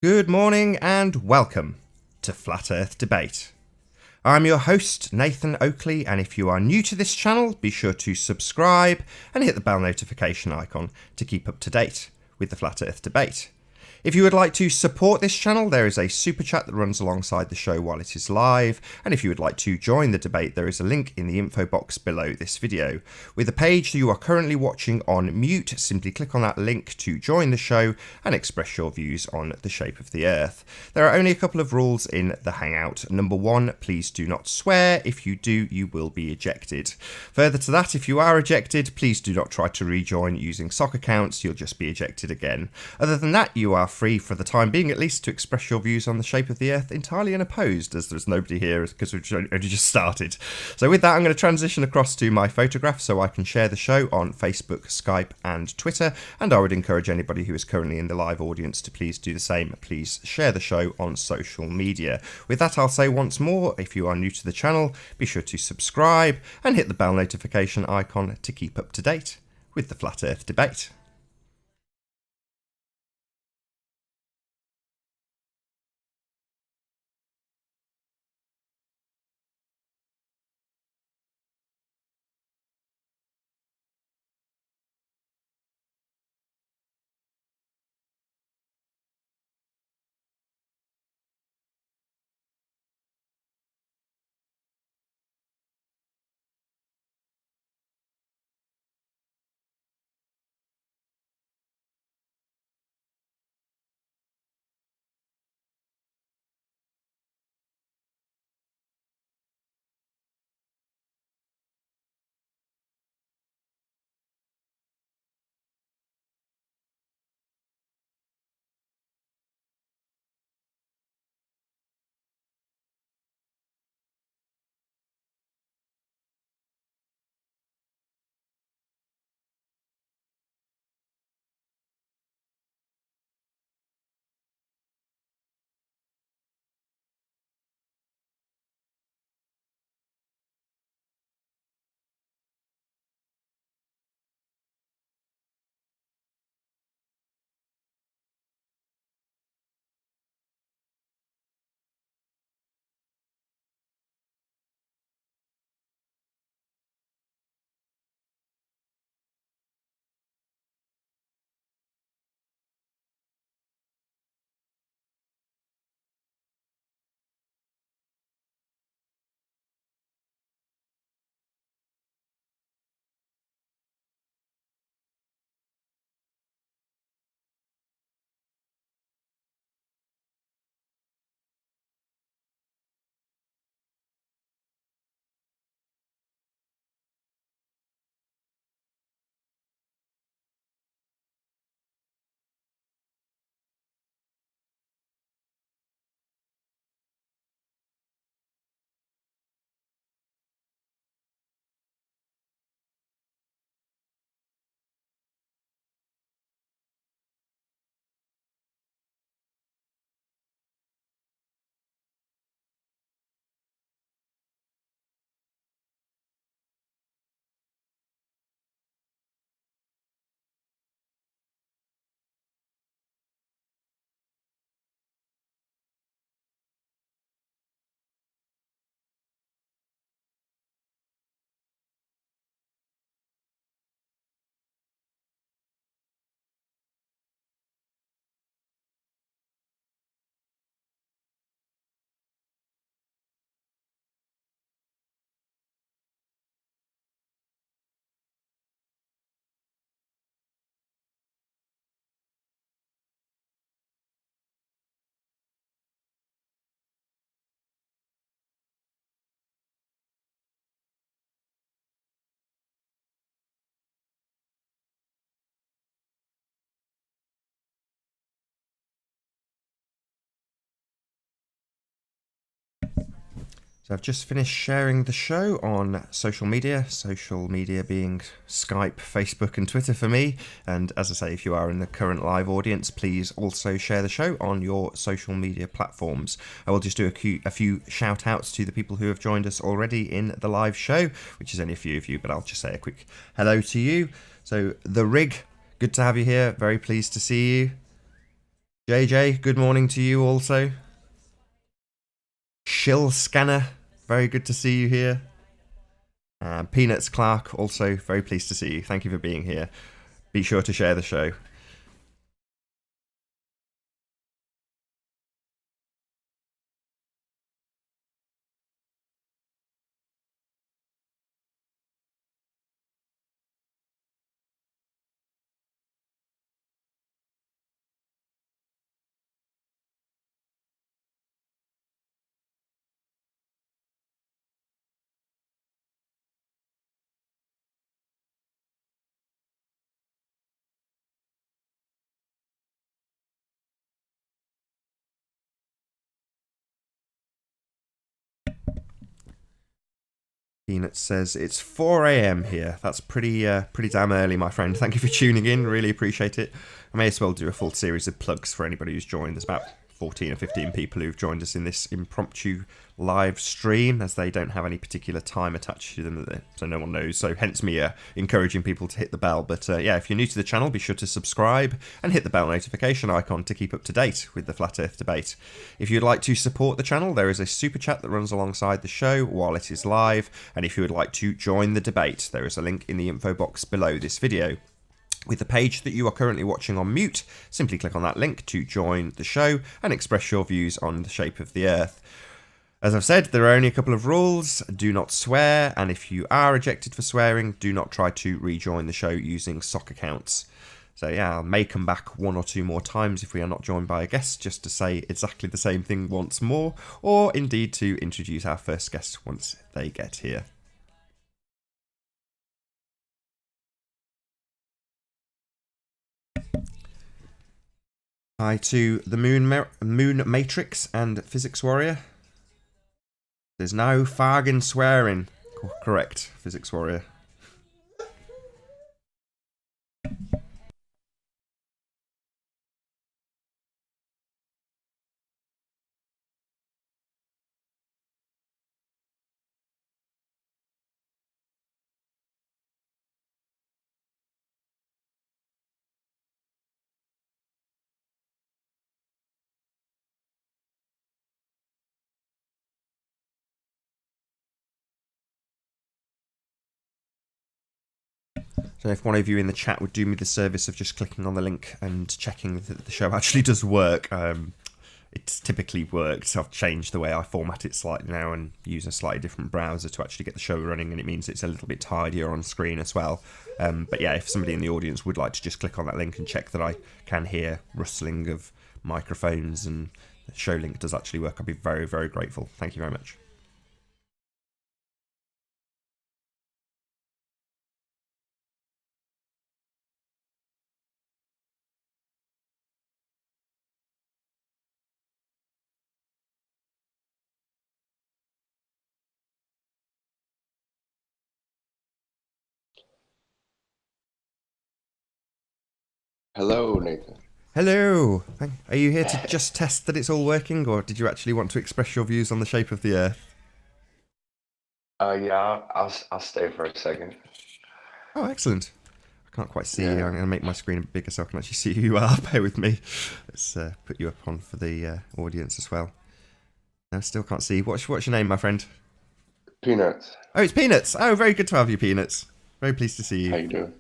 Good morning and welcome to Flat Earth Debate. I'm your host, Nathan Oakley, and if you are new to this channel, be sure to subscribe and hit the bell notification icon to keep up to date with the Flat Earth Debate. If you would like to support this channel, there is a super chat that runs alongside the show while it is live, and if you would like to join the debate, there is a link in the info box below this video. With the page that you are currently watching on mute, simply click on that link to join the show and express your views on the shape of the Earth. There are only a couple of rules in the Hangout. Number one, please do not swear. If you do, you will be ejected. Further to that, if you are ejected, please do not try to rejoin using sock accounts. You'll just be ejected again. Other than that, you are free for the time being at least to express your views on the shape of the Earth entirely unopposed, as there's nobody here because we've only just started. So with that, I'm going to transition across to my photograph so I can share the show on Facebook, Skype and Twitter, and I would encourage anybody who is currently in the live audience to please do the same. Please share the show on social media. With that, I'll say once more, if you are new to the channel, be sure to subscribe and hit the bell notification icon to keep up to date with the Flat Earth Debate. So I've just finished sharing the show on social media being Skype, Facebook and Twitter for me. And as I say, if you are in the current live audience, please also share the show on your social media platforms. I will just do a few shout outs to the people who have joined us already in the live show, which is only a few of you, but I'll just say a quick hello to you. So The Rig, good to have you here. Very pleased to see you. JJ, good morning to you also. Shill Scanner, very good to see you here. Peanuts Clark, also very pleased to see you. Thank you for being here. Be sure to share the show. Peanuts says it's 4 a.m. here. That's pretty damn early, my friend. Thank you for tuning in. Really appreciate it. I may as well do a full series of plugs for anybody who's joined. There's about 14 or 15 people who've joined us in this impromptu live stream, as they don't have any particular time attached to them, so no one knows. So hence me encouraging people to hit the bell. But yeah, if you're new to the channel, be sure to subscribe and hit the bell notification icon to keep up to date with the Flat Earth debate. If you'd like to support the channel, there is a super chat that runs alongside the show while it is live. And if you would like to join the debate, there is a link in the info box below this video. With the page that you are currently watching on mute, simply click on that link to join the show and express your views on the shape of the Earth. As I've said, there are only a couple of rules. Do not swear, and if you are ejected for swearing, do not try to rejoin the show using sock accounts. So yeah, I may come back one or two more times if we are not joined by a guest, just to say exactly the same thing once more, or indeed to introduce our first guest once they get here. Hi to the Moon Matrix and Physics Warrior. There's no fargin swearing. Correct, Physics Warrior. So if one of you in the chat would do me the service of just clicking on the link and checking that the show actually does work. It's typically worked. I've changed the way I format it slightly now and use a slightly different browser to actually get the show running, and it means it's a little bit tidier on screen as well. But yeah, if somebody in the audience would like to just click on that link and check that I can hear rustling of microphones and the show link does actually work, I'd be very, very grateful. Thank you very much. Hello, Nathan. Hello! Are you here to just test that it's all working, or did you actually want to express your views on the shape of the Earth? Yeah, I'll stay for a second. Oh, excellent. I can't quite see you. Yeah. I'm going to make my screen a bit bigger so I can actually see who you are. Bear with me. Let's put you up on for the audience as well. No, still can't see. What's your name, my friend? Peanuts. Oh, it's Peanuts. Oh, very good to have you, Peanuts. Very pleased to see How you. you doing?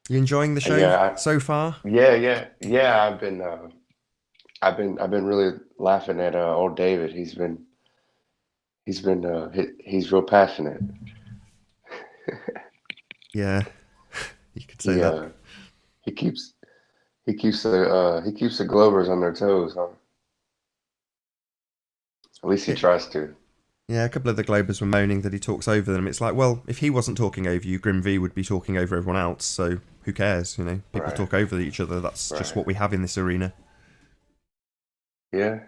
You enjoying the show Yeah, so far? yeah. I've been really laughing at old David. He's real passionate. Yeah, you could say He that. uh he keeps he keeps the Glovers on their toes, huh? At least he Yeah, tries to. yeah, a couple of the Globers were moaning that he talks over them. It's like, well, if he wasn't talking over you, Grim V would be talking over everyone else, so who cares, you know? People Right, talk over each other. That's just right. what we have in this arena. Yeah.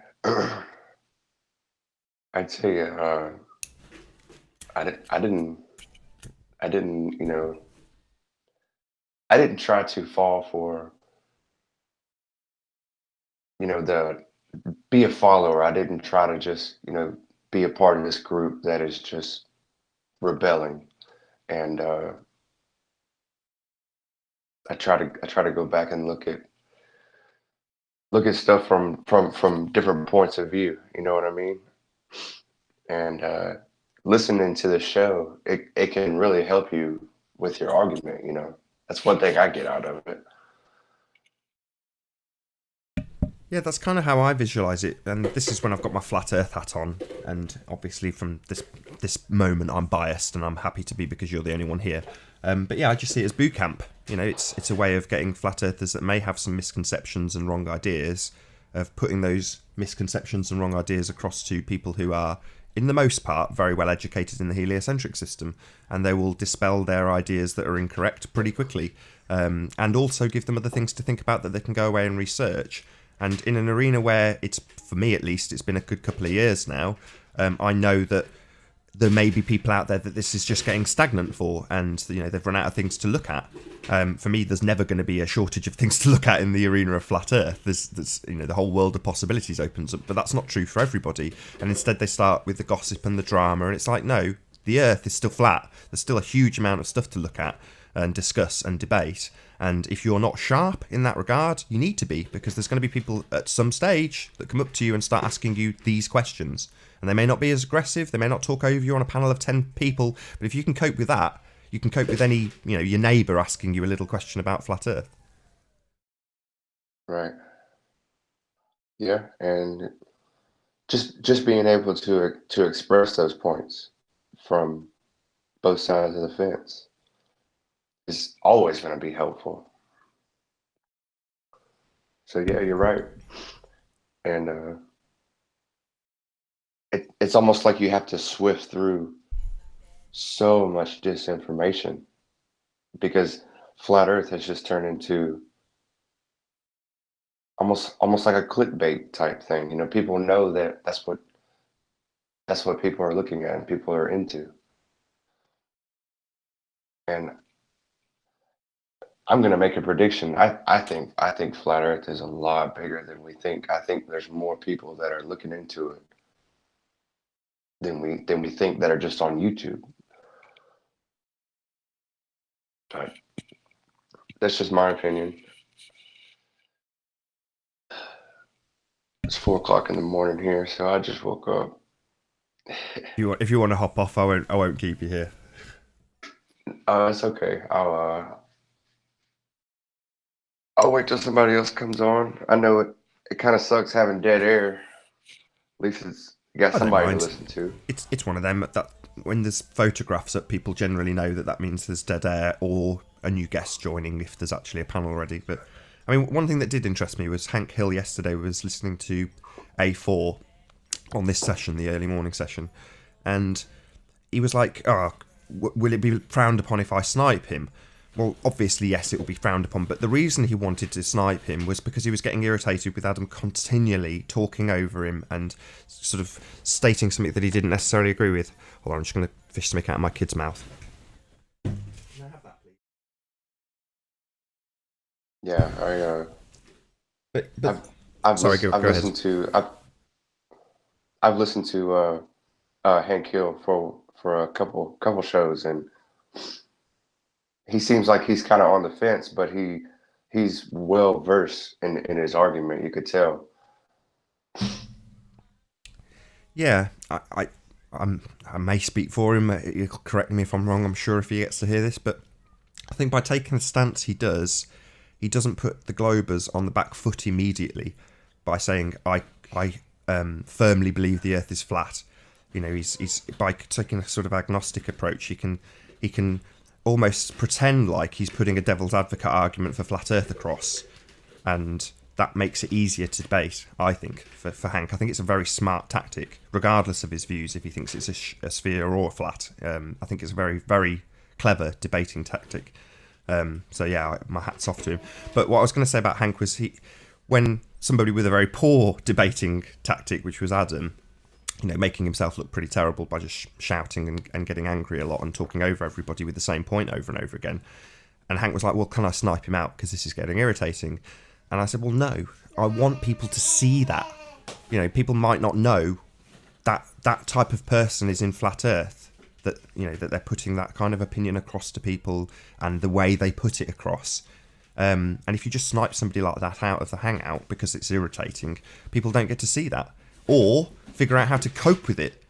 I'd say I di- I didn't I didn't try to fall for the be a follower. I didn't try to just, be a part of this group that is just rebelling. And I try to go back and look at look at stuff from different points of view. You know what I mean? And listening to the show, it can really help you with your argument. You know, that's one thing I get out of it. Yeah, that's kind of how I visualize it, and this is when I've got my flat Earth hat on. And obviously, from this moment, I'm biased, and I'm happy to be because you're the only one here. But yeah, I just see it as boot camp. You know, it's a way of getting flat earthers that may have some misconceptions and wrong ideas, of putting those misconceptions and wrong ideas across to people who are, in the most part, very well educated in the heliocentric system, and they will dispel their ideas that are incorrect pretty quickly, and also give them other things to think about that they can go away and research. And in an arena where it's, for me at least, it's been a good couple of years now, I know that there may be people out there that this is just getting stagnant for, and you know they've run out of things to look at. For me, there's never going to be a shortage of things to look at in the arena of flat Earth. There's you know, the whole world of possibilities opens up, but that's not true for everybody. And instead, they start with the gossip and the drama, and it's like, no, the Earth is still flat. There's still a huge amount of stuff to look at and discuss and debate. And if you're not sharp in that regard, you need to be, because there's going to be people at some stage that come up to you and start asking you these questions. And they may not be as aggressive, they may not talk over you on a panel of 10 people, but if you can cope with that, you can cope with any, you know, your neighbour asking you a little question about flat Earth. Right. Yeah, and just being able to express those points from both sides of the fence is always going to be helpful. So yeah, you're right. And it's almost like you have to swift through so much disinformation because flat Earth has just turned into almost like a clickbait type thing. You know, people know that that's what people are looking at and people are into. And I'm gonna make a prediction. I think flat Earth is a lot bigger than we think. I think there's more people that are looking into it than we think that are just on YouTube. But that's just my opinion. It's 4 o'clock in the morning here, so I just woke up. If you want to hop off, I won't keep you here. It's okay. I'll wait till somebody else comes on. I know it kind of sucks having dead air. At least it's you got I don't somebody to mind. listen to. It's one of them that when there's photographs up, people generally know that means there's dead air or a new guest joining if there's actually a panel already. But I mean, one thing that did interest me was Hank Hill yesterday was listening to A4 on this session, the early morning session, and he was like, "Oh, will it be frowned upon if I snipe him?" Well, obviously, yes, it will be frowned upon, but the reason he wanted to snipe him was because he was getting irritated with Adam continually talking over him and sort of stating something that he didn't necessarily agree with. Hold on, I'm just going to fish something out of my kid's mouth. Can I have that, please? Yeah, But I've sorry, lis- go ahead. I've listened to Hank Hill for a couple shows, and he seems like he's kind of on the fence, but he's well versed in his argument. You could tell. Yeah, I may speak for him. He'll correct me if I'm wrong, I'm sure, if he gets to hear this, but I think by taking the stance he doesn't put the Globers on the back foot immediately by saying, I firmly believe the Earth is flat. You know, he's by taking a sort of agnostic approach, he can almost pretend like he's putting a devil's advocate argument for flat Earth across, and that makes it easier to debate, I think, for Hank. I think it's a very smart tactic, regardless of his views, if he thinks it's a sphere or a flat. I think it's a very, very clever debating tactic. So yeah, my hat's off to him. But what I was going to say about Hank was when somebody with a very poor debating tactic, which was Adam, you know, making himself look pretty terrible by just shouting and getting angry a lot and talking over everybody with the same point over and over again. And Hank was like, well, can I snipe him out because this is getting irritating? And I said, well, no, I want people to see that. You know, people might not know that type of person is in flat Earth, that, you know, that they're putting that kind of opinion across to people and the way they put it across. And if you just snipe somebody like that out of the hangout because it's irritating, people don't get to see that or figure out how to cope with it.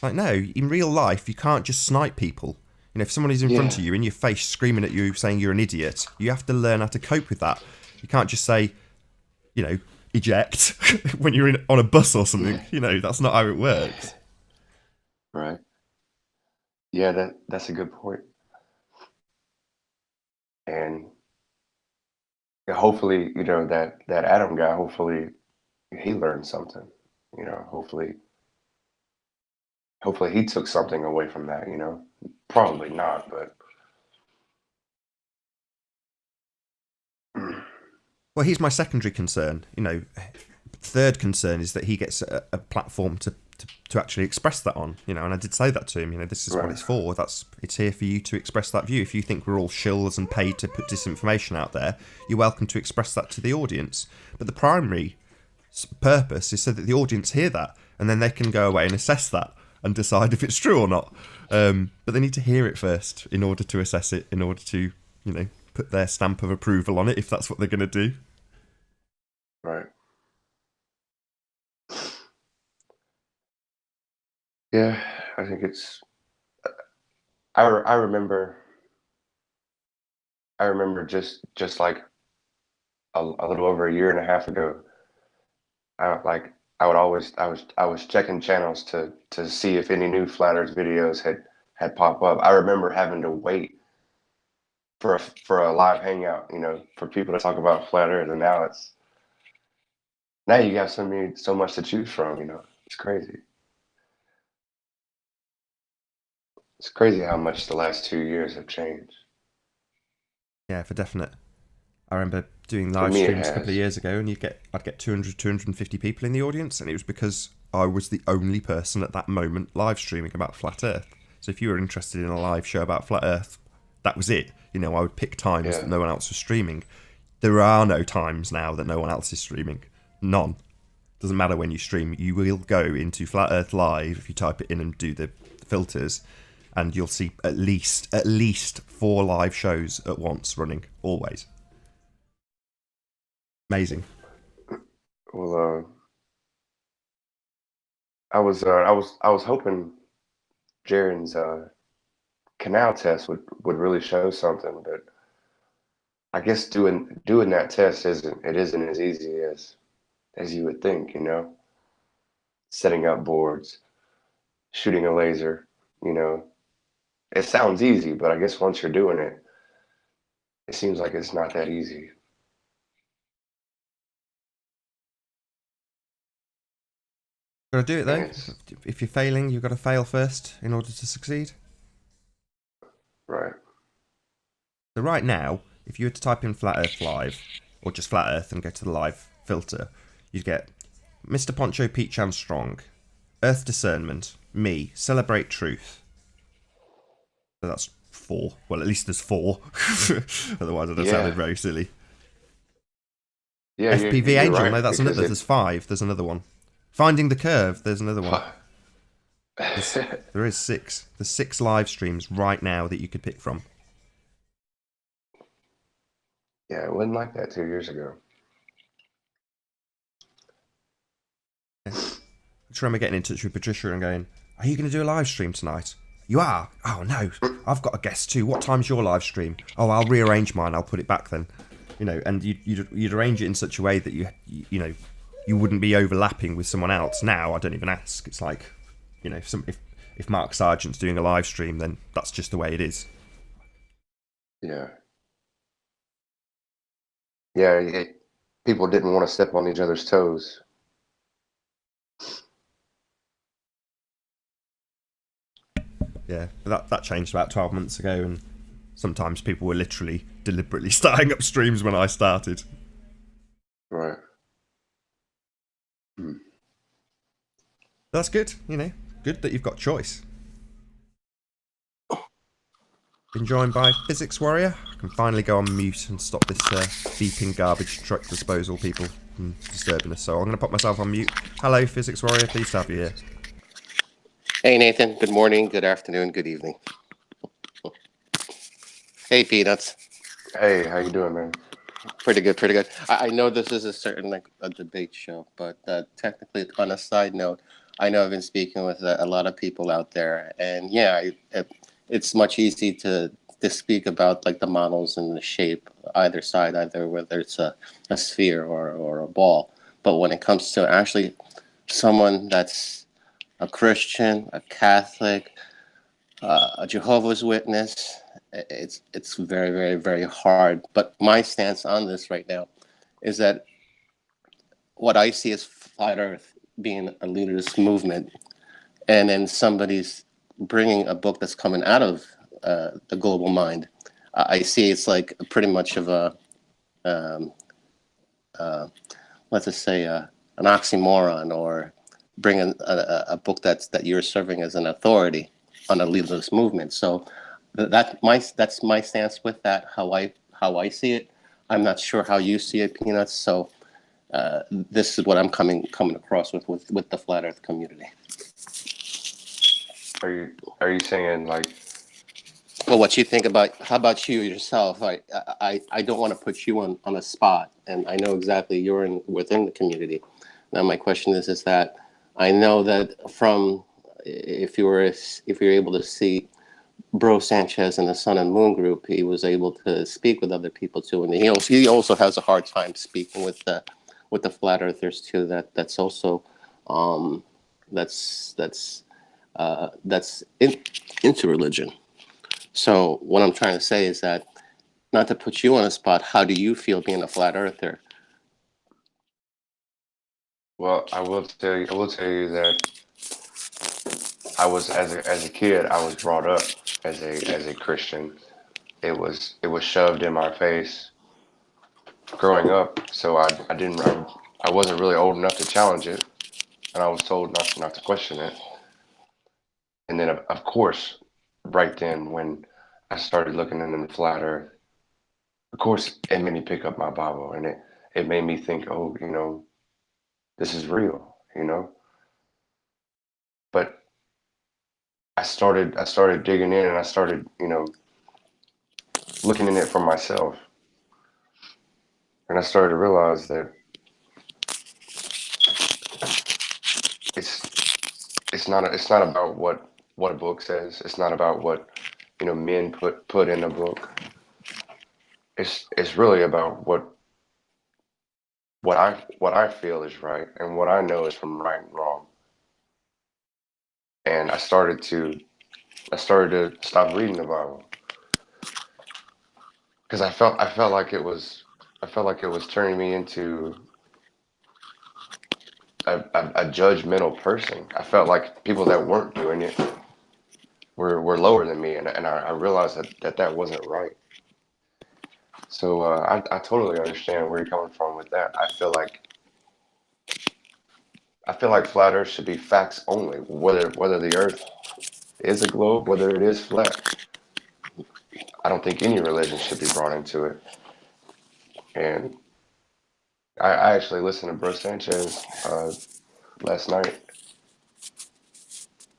Like, no, in real life, you can't just snipe people. You know, if someone is in front of you, in your face, screaming at you, saying you're an idiot, you have to learn how to cope with that. You can't just say, you know, eject when you're on a bus or something. You know, that's not how it works. Right. Yeah, that's a good point. And hopefully, you know, that Adam guy, hopefully he learned something. You know, hopefully he took something away from that, you know. Probably not, but Well, here's my secondary concern. You know, third concern is that he gets a platform to actually express that on. You know, and I did say that to him. You know, this is what it's for. It's here for you to express that view. If you think we're all shills and paid to put disinformation out there, you're welcome to express that to the audience. But the primary purpose is so that the audience hear that, and then they can go away and assess that and decide if it's true or not. But they need to hear it first in order to assess it, in order to, you know, put their stamp of approval on it if that's what they're going to do. right. Yeah, I think it's. I remember. I remember just like a little over a year and a half ago. I would always I was checking channels to see if any new Flat Earth videos had popped up. I remember having to wait for a live hangout, you know, for people to talk about Flat Earth, and now you got so much to choose from, you know. It's crazy. It's crazy how much the last 2 years have changed. Yeah, for definite. I remember doing For live me, it streams a couple of has. years ago, and I'd get 200, 250 people in the audience, and it was because I was the only person at that moment live streaming about Flat Earth. So if you were interested in a live show about Flat Earth, that was it. You know, I would pick times that no one else was streaming. There are no times now that no one else is streaming. None. Doesn't matter when you stream. You will go into Flat Earth Live if you type it in and do the filters, and you'll see at least 4 live shows at once running, always. Amazing. Well, I was hoping Jaren's canal test would really show something, but I guess doing that test isn't as easy as you would think, you know. Setting up boards, shooting a laser, you know. It sounds easy, but I guess once you're doing it, it seems like it's not that easy. Got to do it And though. it's If you're failing, you've got to fail first in order to succeed. right. So right now, if you were to type in Flat Earth Live, or just Flat Earth and go to the live filter, you'd get Mr. Poncho Peach Armstrong, Earth Discernment, me, Celebrate Truth. So that's 4. Well, at least there's 4. Otherwise, it sounded very silly. Yeah, FPV you're Angel, right, no, that's another. There's 5. There's another one. Finding the Curve, there's another one. There is 6. There's 6 live streams right now that you could pick from. Yeah, it wasn't like that 2 years ago. Yeah. I just remember getting in touch with Patricia and going, "Are you going to do a live stream tonight?" "You are?" "Oh no, I've got a guest too. What time's your live stream?" "Oh, I'll rearrange mine. I'll put it back then." You know, and you'd arrange it in such a way that you know you wouldn't be overlapping with someone else. Now I don't even ask. It's like, you know, if Mark Sargent's doing a live stream, then that's just the way it is. Yeah. Yeah, people didn't want to step on each other's toes. Yeah, but that changed about 12 months ago, and sometimes people were literally deliberately starting up streams when I started. Right. That's good, you know. Good that you've got choice. Been joined by Physics Warrior. I can finally go on mute and stop this beeping garbage truck disposal people from disturbing us. So I'm going to pop myself on mute. Hello, Physics Warrior. Pleased to have you here. Hey, Nathan. Good morning, good afternoon, good evening. Hey, Peanuts. Hey, how you doing, man? Pretty good, pretty good. I know this is a certain like a debate show, but technically, on a side note, I know I've been speaking with a lot of people out there, and yeah, it's much easy to speak about like the models and the shape, either side, either whether it's a sphere or a ball. But when it comes to actually someone that's a Christian, a Catholic, a Jehovah's Witness, it's very, very, very hard. But my stance on this right now is that what I see as flat Earth being a leaderless movement, and then somebody's bringing a book that's coming out of the global mind. I see it's like pretty much of a um, let's just say an oxymoron, or bringing a book that you're serving as an authority on a leaderless movement. So that's my stance with that. How I see it. I'm not sure how you see it, Peanuts. So this is what I'm coming across with the flat Earth community. Are you saying like? Well, what you think about? How about you yourself? I don't want to put you on a spot, and I know exactly you're within the community. Now, my question is that I know that from if you're able to see Bro Sanchez and the Sun and Moon group, he was able to speak with other people too, and he also has a hard time speaking with the flat earthers too. That's also that's into religion. So what I'm trying to say is that, not to put you on a spot, how do you feel being a flat earther? Well, I will tell you that I was as a kid. I was brought up as a Christian. It was shoved in my face growing up. So I wasn't really old enough to challenge it, and I was told not to question it. And then of course, right then when I started looking into the flat Earth, of course it made me pick up my Bible, and it made me think, oh, this is real, But I started digging in, and I started, looking in it for myself, and I started to realize that it's it's not about what a book says. It's not about what men put in a book. It's really about what I feel is right and what I know is from right and wrong. And I started to stop reading the Bible because I felt like it was turning me into a judgmental person. I felt like people that weren't doing it were lower than me, and I realized that wasn't right. So I totally understand where you're coming from with that. I feel like flat Earth should be facts only. Whether the Earth is a globe, whether it is flat, I don't think any religion should be brought into it. And I actually listened to Bro Sanchez last night,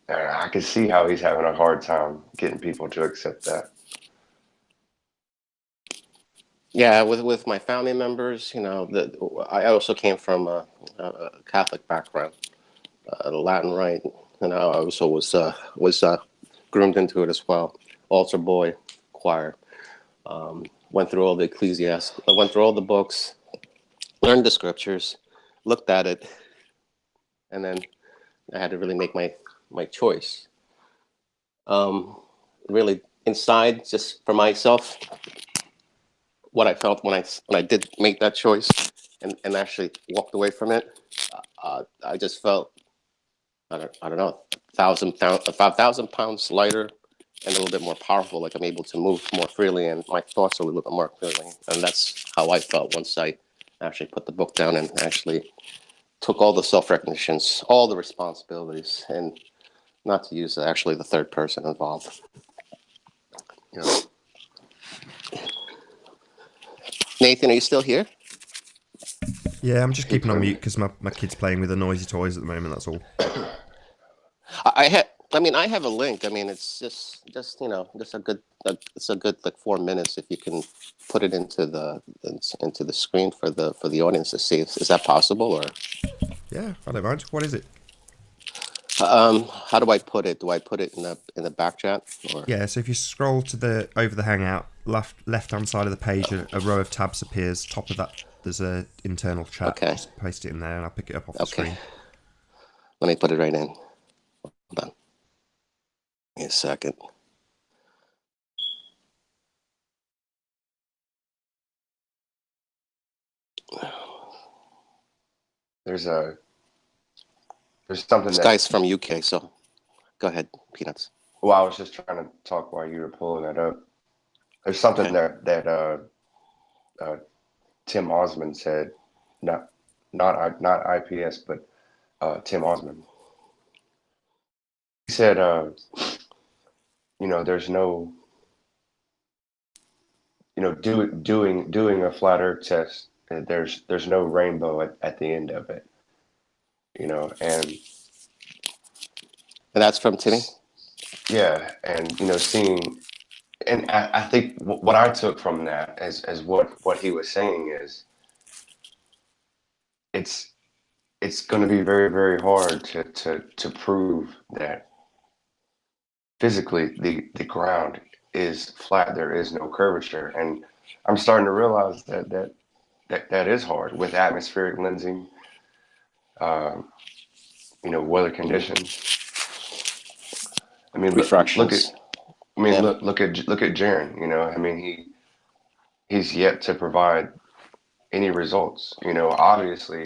and I could see how he's having a hard time getting people to accept that. Yeah, with my family members, I also came from a Catholic background, Latin rite, and I also was groomed into it as well. Altar boy, choir. Went through all the ecclesiastics. I went through all the books, learned the scriptures, looked at it, and then I had to really make my choice. Really inside, just for myself, what I felt when I did make that choice, and actually walked away from it. I just felt, I don't know, 5,000 pounds lighter and a little bit more powerful. Like I'm able to move more freely, and my thoughts are a little bit more clearly. And that's how I felt once I actually put the book down and actually took all the self-recognitions, all the responsibilities, and not to use actually the third person involved. You know. Nathan, are you still here? Yeah, I'm just keeping on mute because my kid's playing with the noisy toys at the moment, that's all. I had I mean, I have a link. I mean, it's just just a good. It's a good like 4 minutes if you can put it into the screen for the audience to see. Is that possible or? Yeah, I don't mind. What is it? How do I put it? Do I put it in the back chat or? Yeah, so if you scroll to the over the Hangout, left hand side of the page, a row of tabs appears. Top of that, there's a internal chat. Okay. Just paste it in there, and I'll pick it up off the Okay. screen. Let me put it right in. Hold on. Give me a second. There's something This that. guy's from UK, so go ahead, Peanuts. Well, I was just trying to talk while you were pulling that up. There's something Okay. that Tim Osmond said, not IPS, but Tim Osmond. He said, there's no, doing a flat Earth test. There's no rainbow at the end of it, and that's from Timmy. yeah, and seeing, and I think what I took from that as what he was saying is it's going to be very, very hard to prove that physically the ground is flat. There is no curvature, and I'm starting to realize that is hard with atmospheric lensing, um, weather conditions. I mean, look at Refractions. Yeah. look at Jaren. I mean, he's yet to provide any results. Obviously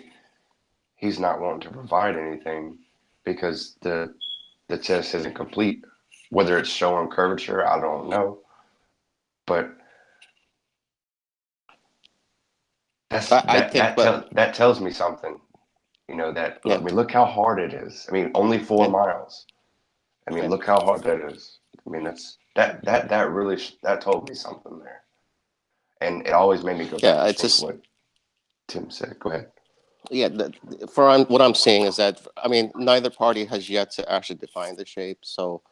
he's not wanting to provide anything because the test isn't complete. Whether it's showing curvature, I don't know, but I think, but that tells me something. That yeah, I mean, look how hard it is. I mean, only 4 miles. I mean, yeah. look how hard that is. I mean, that really that told me something there, and it always made me go back Yeah, to it's think just what Tim said. Go ahead. yeah. What I'm seeing is that I mean neither party has yet to actually define the shape, so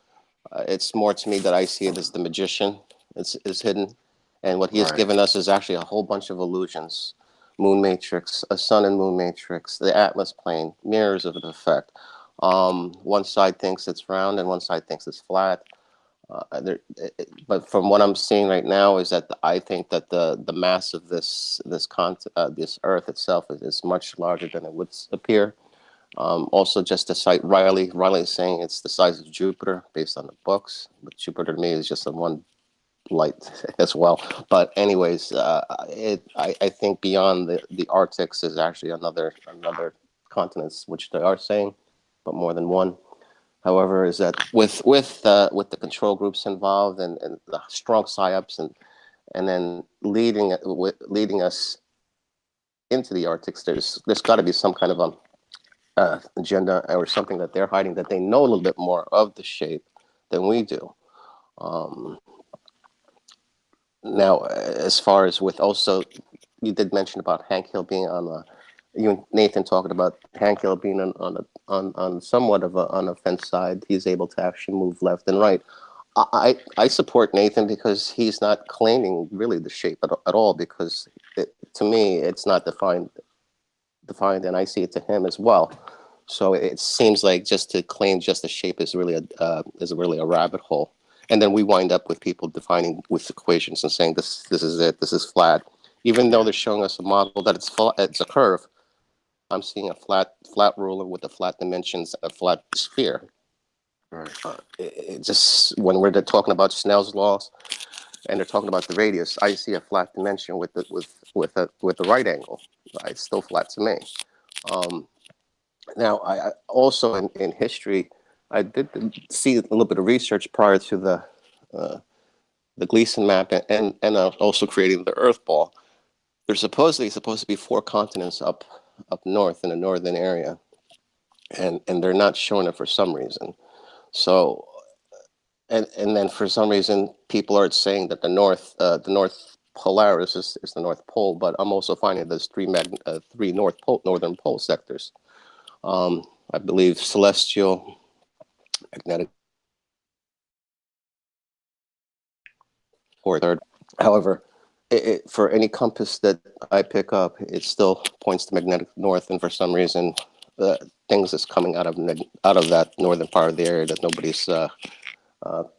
it's more to me that I see it as the magician is hidden, and what he has Right. given us is actually a whole bunch of illusions: moon matrix, a sun and moon matrix, the atlas plane, mirrors of an effect. One side thinks it's round and one side thinks it's flat. But from what I'm seeing right now is that I think that the mass of this Earth itself is much larger than it would appear. Also, just to cite Riley is saying it's the size of Jupiter based on the books, but Jupiter to me is just a one light as well. But anyways, I think beyond the Arctics is actually another continents, which they are saying, but more than one. However, is that with the control groups involved and the strong psyops and then leading us into the Arctics, there's got to be some kind of agenda or something that they're hiding that they know a little bit more of the shape than we do. Um, Now, as far as with also, you did mention about Hank Hill being on the, you and Nathan talking about Hank Hill being on somewhat of a on a fence side. He's able to actually move left and right. I support Nathan because he's not claiming really the shape at all because to me it's not defined and I see it to him as well. So it seems like just to claim just the shape is really a rabbit hole. And then we wind up with people defining with equations and saying this is it, this is flat. Even though they're showing us a model that it's a curve, I'm seeing a flat ruler with the flat dimensions, a flat sphere. Right. It just when we're talking about Snell's laws and they're talking about the radius, I see a flat dimension with the right angle. It's still flat to me. Um, Now, I also in history, I did see a little bit of research prior to the Gleason map and also creating the Earth ball. There's supposedly supposed to be 4 continents up north in the northern area, and they're not showing it for some reason. So, and then for some reason, people are saying that the North Polaris is the North Pole, but I'm also finding there's three northern pole sectors. I believe celestial, magnetic or a third. However, for any compass that I pick up, it still points to magnetic north, and for some reason, things is coming out of that northern part of the area that nobody's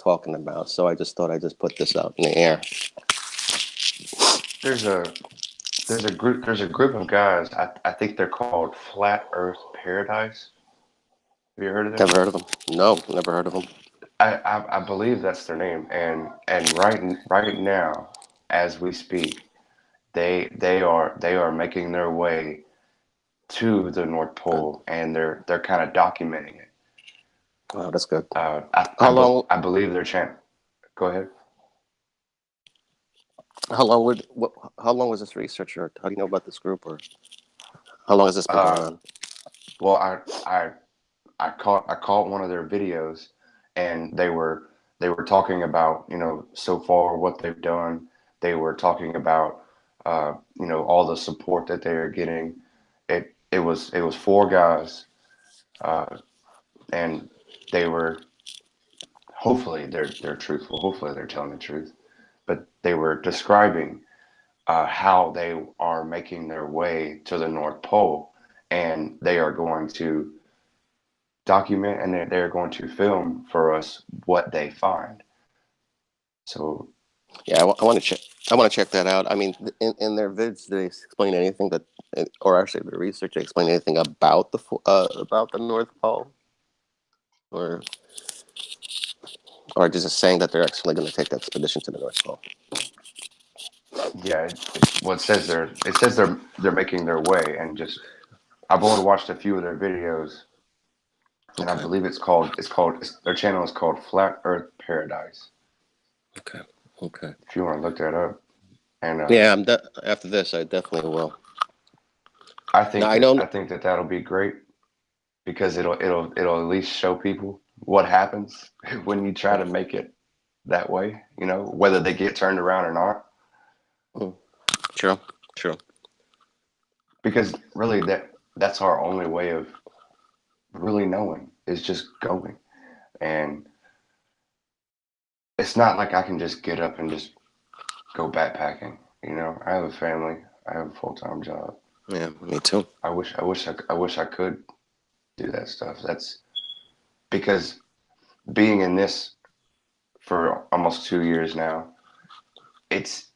talking about. So I just thought I'd just put this out in the air. There's a group of guys. I think they're called Flat Earth Paradise. Have you heard of them? Never heard of them. No, never heard of them. I believe that's their name. And right now, as we speak, they are making their way to the North Pole, and they're kind of documenting it. Oh, that's good. How long? I believe their channel. Go ahead. How long was this research, or how do you know about this group, or how long has this been going on? Well, I caught one of their videos, and they were talking about, so far what they've done. They were talking about all the support that they are getting. It was four guys, and they were, hopefully they're truthful. Hopefully they're telling the truth. But they were describing how they are making their way to the North Pole, and they are going to document, and they're going to film for us what they find. So Yeah, I want to check. I want to check that out. I mean, in their vids, do they explain anything that, or actually, the research, they explain anything about the North Pole, or just saying that they're actually going to take the expedition to the North Pole? yeah, it says they're making their way, and just I've only watched a few of their videos, and I Okay. believe their channel is called Flat Earth Paradise. Okay. If you want to look that up, and Yeah, after this, I definitely will. I think Now, I that know. I think that that'll be great, because it'll at least show people what happens when you try to make it that way. Whether they get turned around or not. True. Because really, that's our only way of really knowing, is just going. And it's not like I can just get up and just go backpacking. I have a family. I have a full-time job. Yeah, me too. I wish I could do that stuff. That's because being in this for almost 2 years now, it's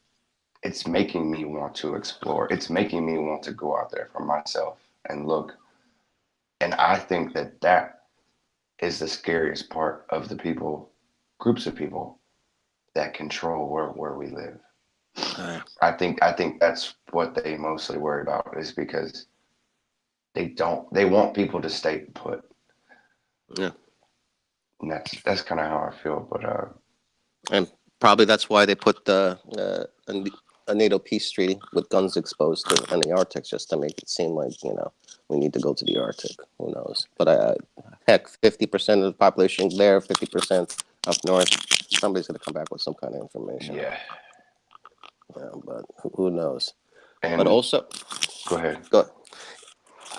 making me want to explore. It's making me want to go out there for myself and look. And I think that is the scariest part of the groups of people that control where we live. I think that's what they mostly worry about, is because they want people to stay put. Yeah. And that's kind of how I feel. But And probably that's why they put a NATO peace treaty with guns exposed in the Arctic, just to make it seem like we need to go to the Arctic. Who knows? But heck, 50% of the population there, 50% up north. Somebody's going to come back with some kind of information. yeah. But who knows? And But also, go ahead.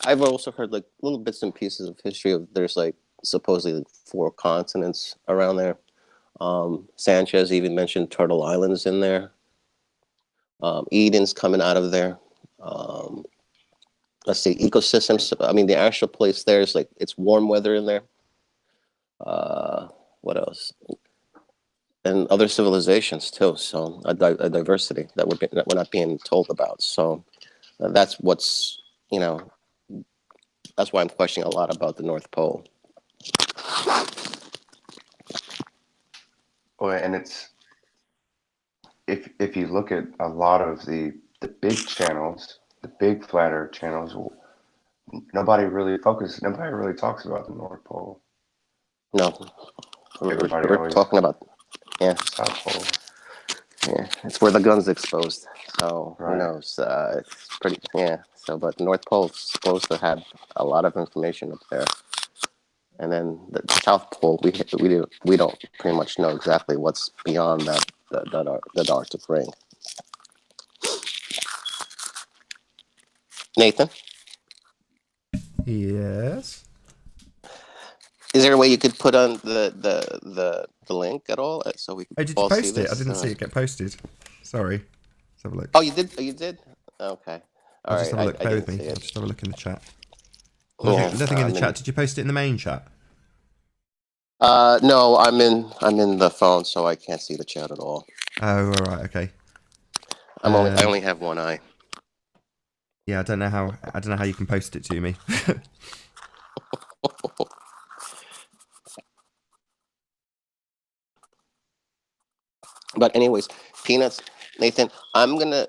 I've also heard like little bits and pieces of history of there's like supposedly 4 continents around there. Sanchez even mentioned Turtle Islands in there. Eden's coming out of there. Let's see, ecosystems. I mean, the actual place there is like it's warm weather in there. What else? And other civilizations too. So a diversity that we're not being told about. So that's what's that's why I'm questioning a lot about the North Pole. Well, and it's, if you look at a lot of the big channels, the big flat Earth channels, nobody really talks about the North Pole. No, Everybody we're always talking about South Pole. Yeah, it's where the gun's exposed. So Right. who knows? It's pretty So, but North Pole's supposed to have a lot of information up there, and then the South Pole, we don't pretty much know exactly what's beyond that Arctic ring. Nathan, Yes. Is there a way you could put on the link at all so we Oh, could did you all see post it? this? I didn't see it get posted. Sorry. Let's have a look. Oh, you did. Oh, you did. Okay. All I'll just right. have a look. I Bear with didn't me. see I'll it. just have a look in the chat. Yeah, Nothing in the chat. Did you post it in the main chat? No, I'm in the phone, so I can't see the chat at all. Oh, all right. Okay. I only have one eye. Yeah, I don't know how you can post it to me. But anyways, Peanuts, Nathan, I'm gonna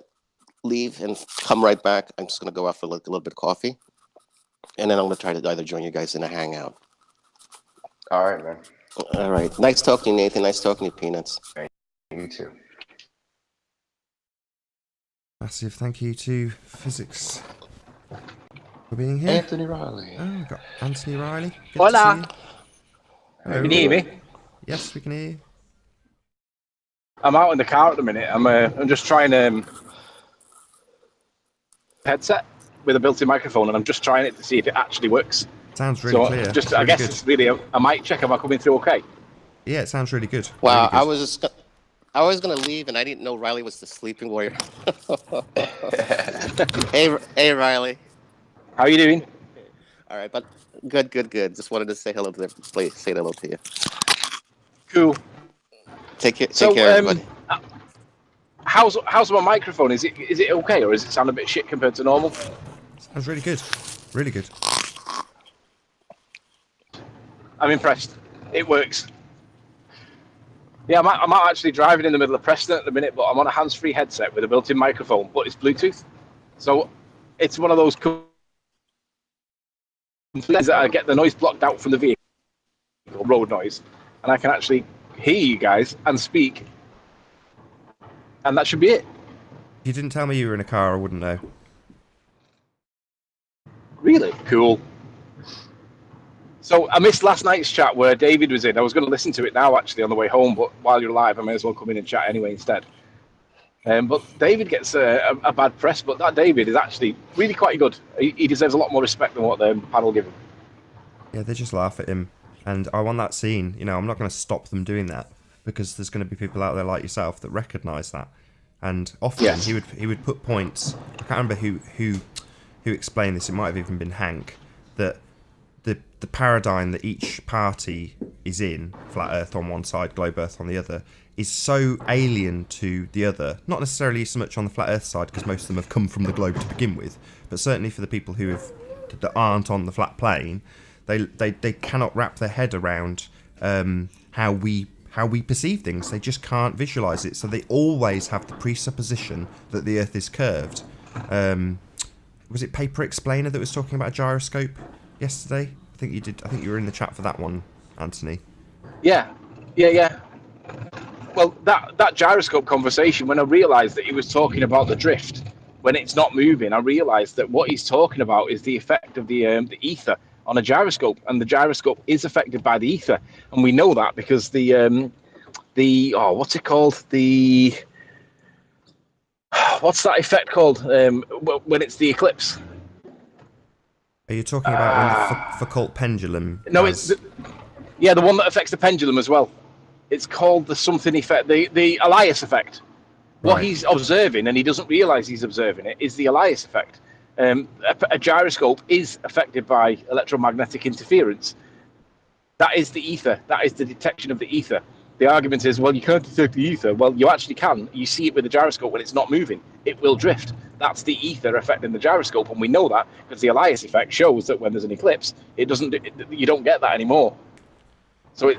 leave and come right back. I'm just gonna go out for like a little bit of coffee, and then I'm gonna try to either join you guys in a hangout. All right, man. All right. Nice talking to you, Nathan. Nice talking to you, Peanuts. You too. Massive thank you to Physics for being here. Anthony Riley. Oh, we've got Anthony Riley. Good Hola. to see you. Hello. Can you hear me? Yes, we can hear you. I'm out in the car at the minute. I'm just trying headset with a built-in microphone, and I'm just trying it to see if it actually works. Sounds really clear. Just It's I really guess good. it's really a mic check. Am I coming through okay? Yeah, it sounds really good. Wow, Really good. I was gonna leave, and I didn't know Riley was the sleeping warrior. Hey, Riley. How are you doing? All right, but good. Just wanted to say hello to please say hello to you. Cool. Take care, everybody. How's my microphone? Is it okay, or does it sound a bit shit compared to normal? Sounds really good. Really good. I'm impressed. It works. Yeah, I'm out actually driving in the middle of Preston at the minute, but I'm on a hands-free headset with a built-in microphone, but it's Bluetooth. So it's one of those cool things that I get the noise blocked out from the vehicle, road noise, and I can actually hear you guys and speak, and that should be it. If you didn't tell me you were in a car, I wouldn't know. Really cool. So I missed last night's chat where David was in. I was going to listen to it now, actually, on the way home, but while you're live, I may as well come in and chat anyway instead. But David gets a bad press, but that David is actually really quite good. He deserves a lot more respect than what the panel give him. Yeah, they just laugh at him. And I want that scene. You know, I'm not going to stop them doing that because there's going to be people out there like yourself that recognise that. And often Yes. he would put points. I can't remember who explained this. It might have even been Hank, that the paradigm that each party is in, flat Earth on one side, globe Earth on the other, is so alien to the other. Not necessarily so much on the flat Earth side, because most of them have come from the globe to begin with, but certainly for the people that aren't on the flat plane, they cannot wrap their head around how we perceive things. They just can't visualize it, so they always have the presupposition that the Earth is curved. Was it Paper Explainer that was talking about a gyroscope yesterday? I think you did. I think you were in the chat for that one, Anthony. Yeah. Well, that gyroscope conversation, when I realised that he was talking about the drift, when it's not moving, I realised that what he's talking about is the effect of the ether on a gyroscope, and the gyroscope is affected by the ether, and we know that because what's it called? What's that effect called when it's the eclipse? Are you talking about when the Foucault pendulum? No, it's the one that affects the pendulum as well. It's called the something effect, the Elias effect. What Right. he's observing, and he doesn't realise he's observing it, is the Elias effect. A gyroscope is affected by electromagnetic interference. That is the ether. That is the detection of the ether. The argument is, well, you can't detect the ether. Well, you actually can. You see it with the gyroscope when it's not moving. It will drift. That's the ether affecting the gyroscope, and we know that because the Elias effect shows that when there's an eclipse, you don't get that anymore. So,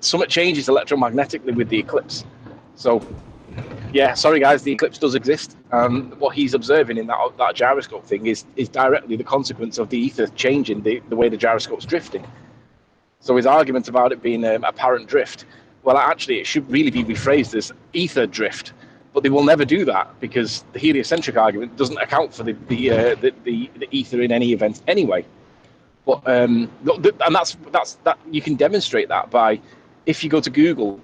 something changes electromagnetically with the eclipse. So, yeah, sorry guys, the eclipse does exist. What he's observing in that gyroscope thing is directly the consequence of the ether changing the way the gyroscope's drifting. So his argument about it being apparent drift, well, actually, it should really be rephrased as ether drift. But they will never do that because the heliocentric argument doesn't account for the ether in any event anyway. But and that's you can demonstrate that by if you go to Google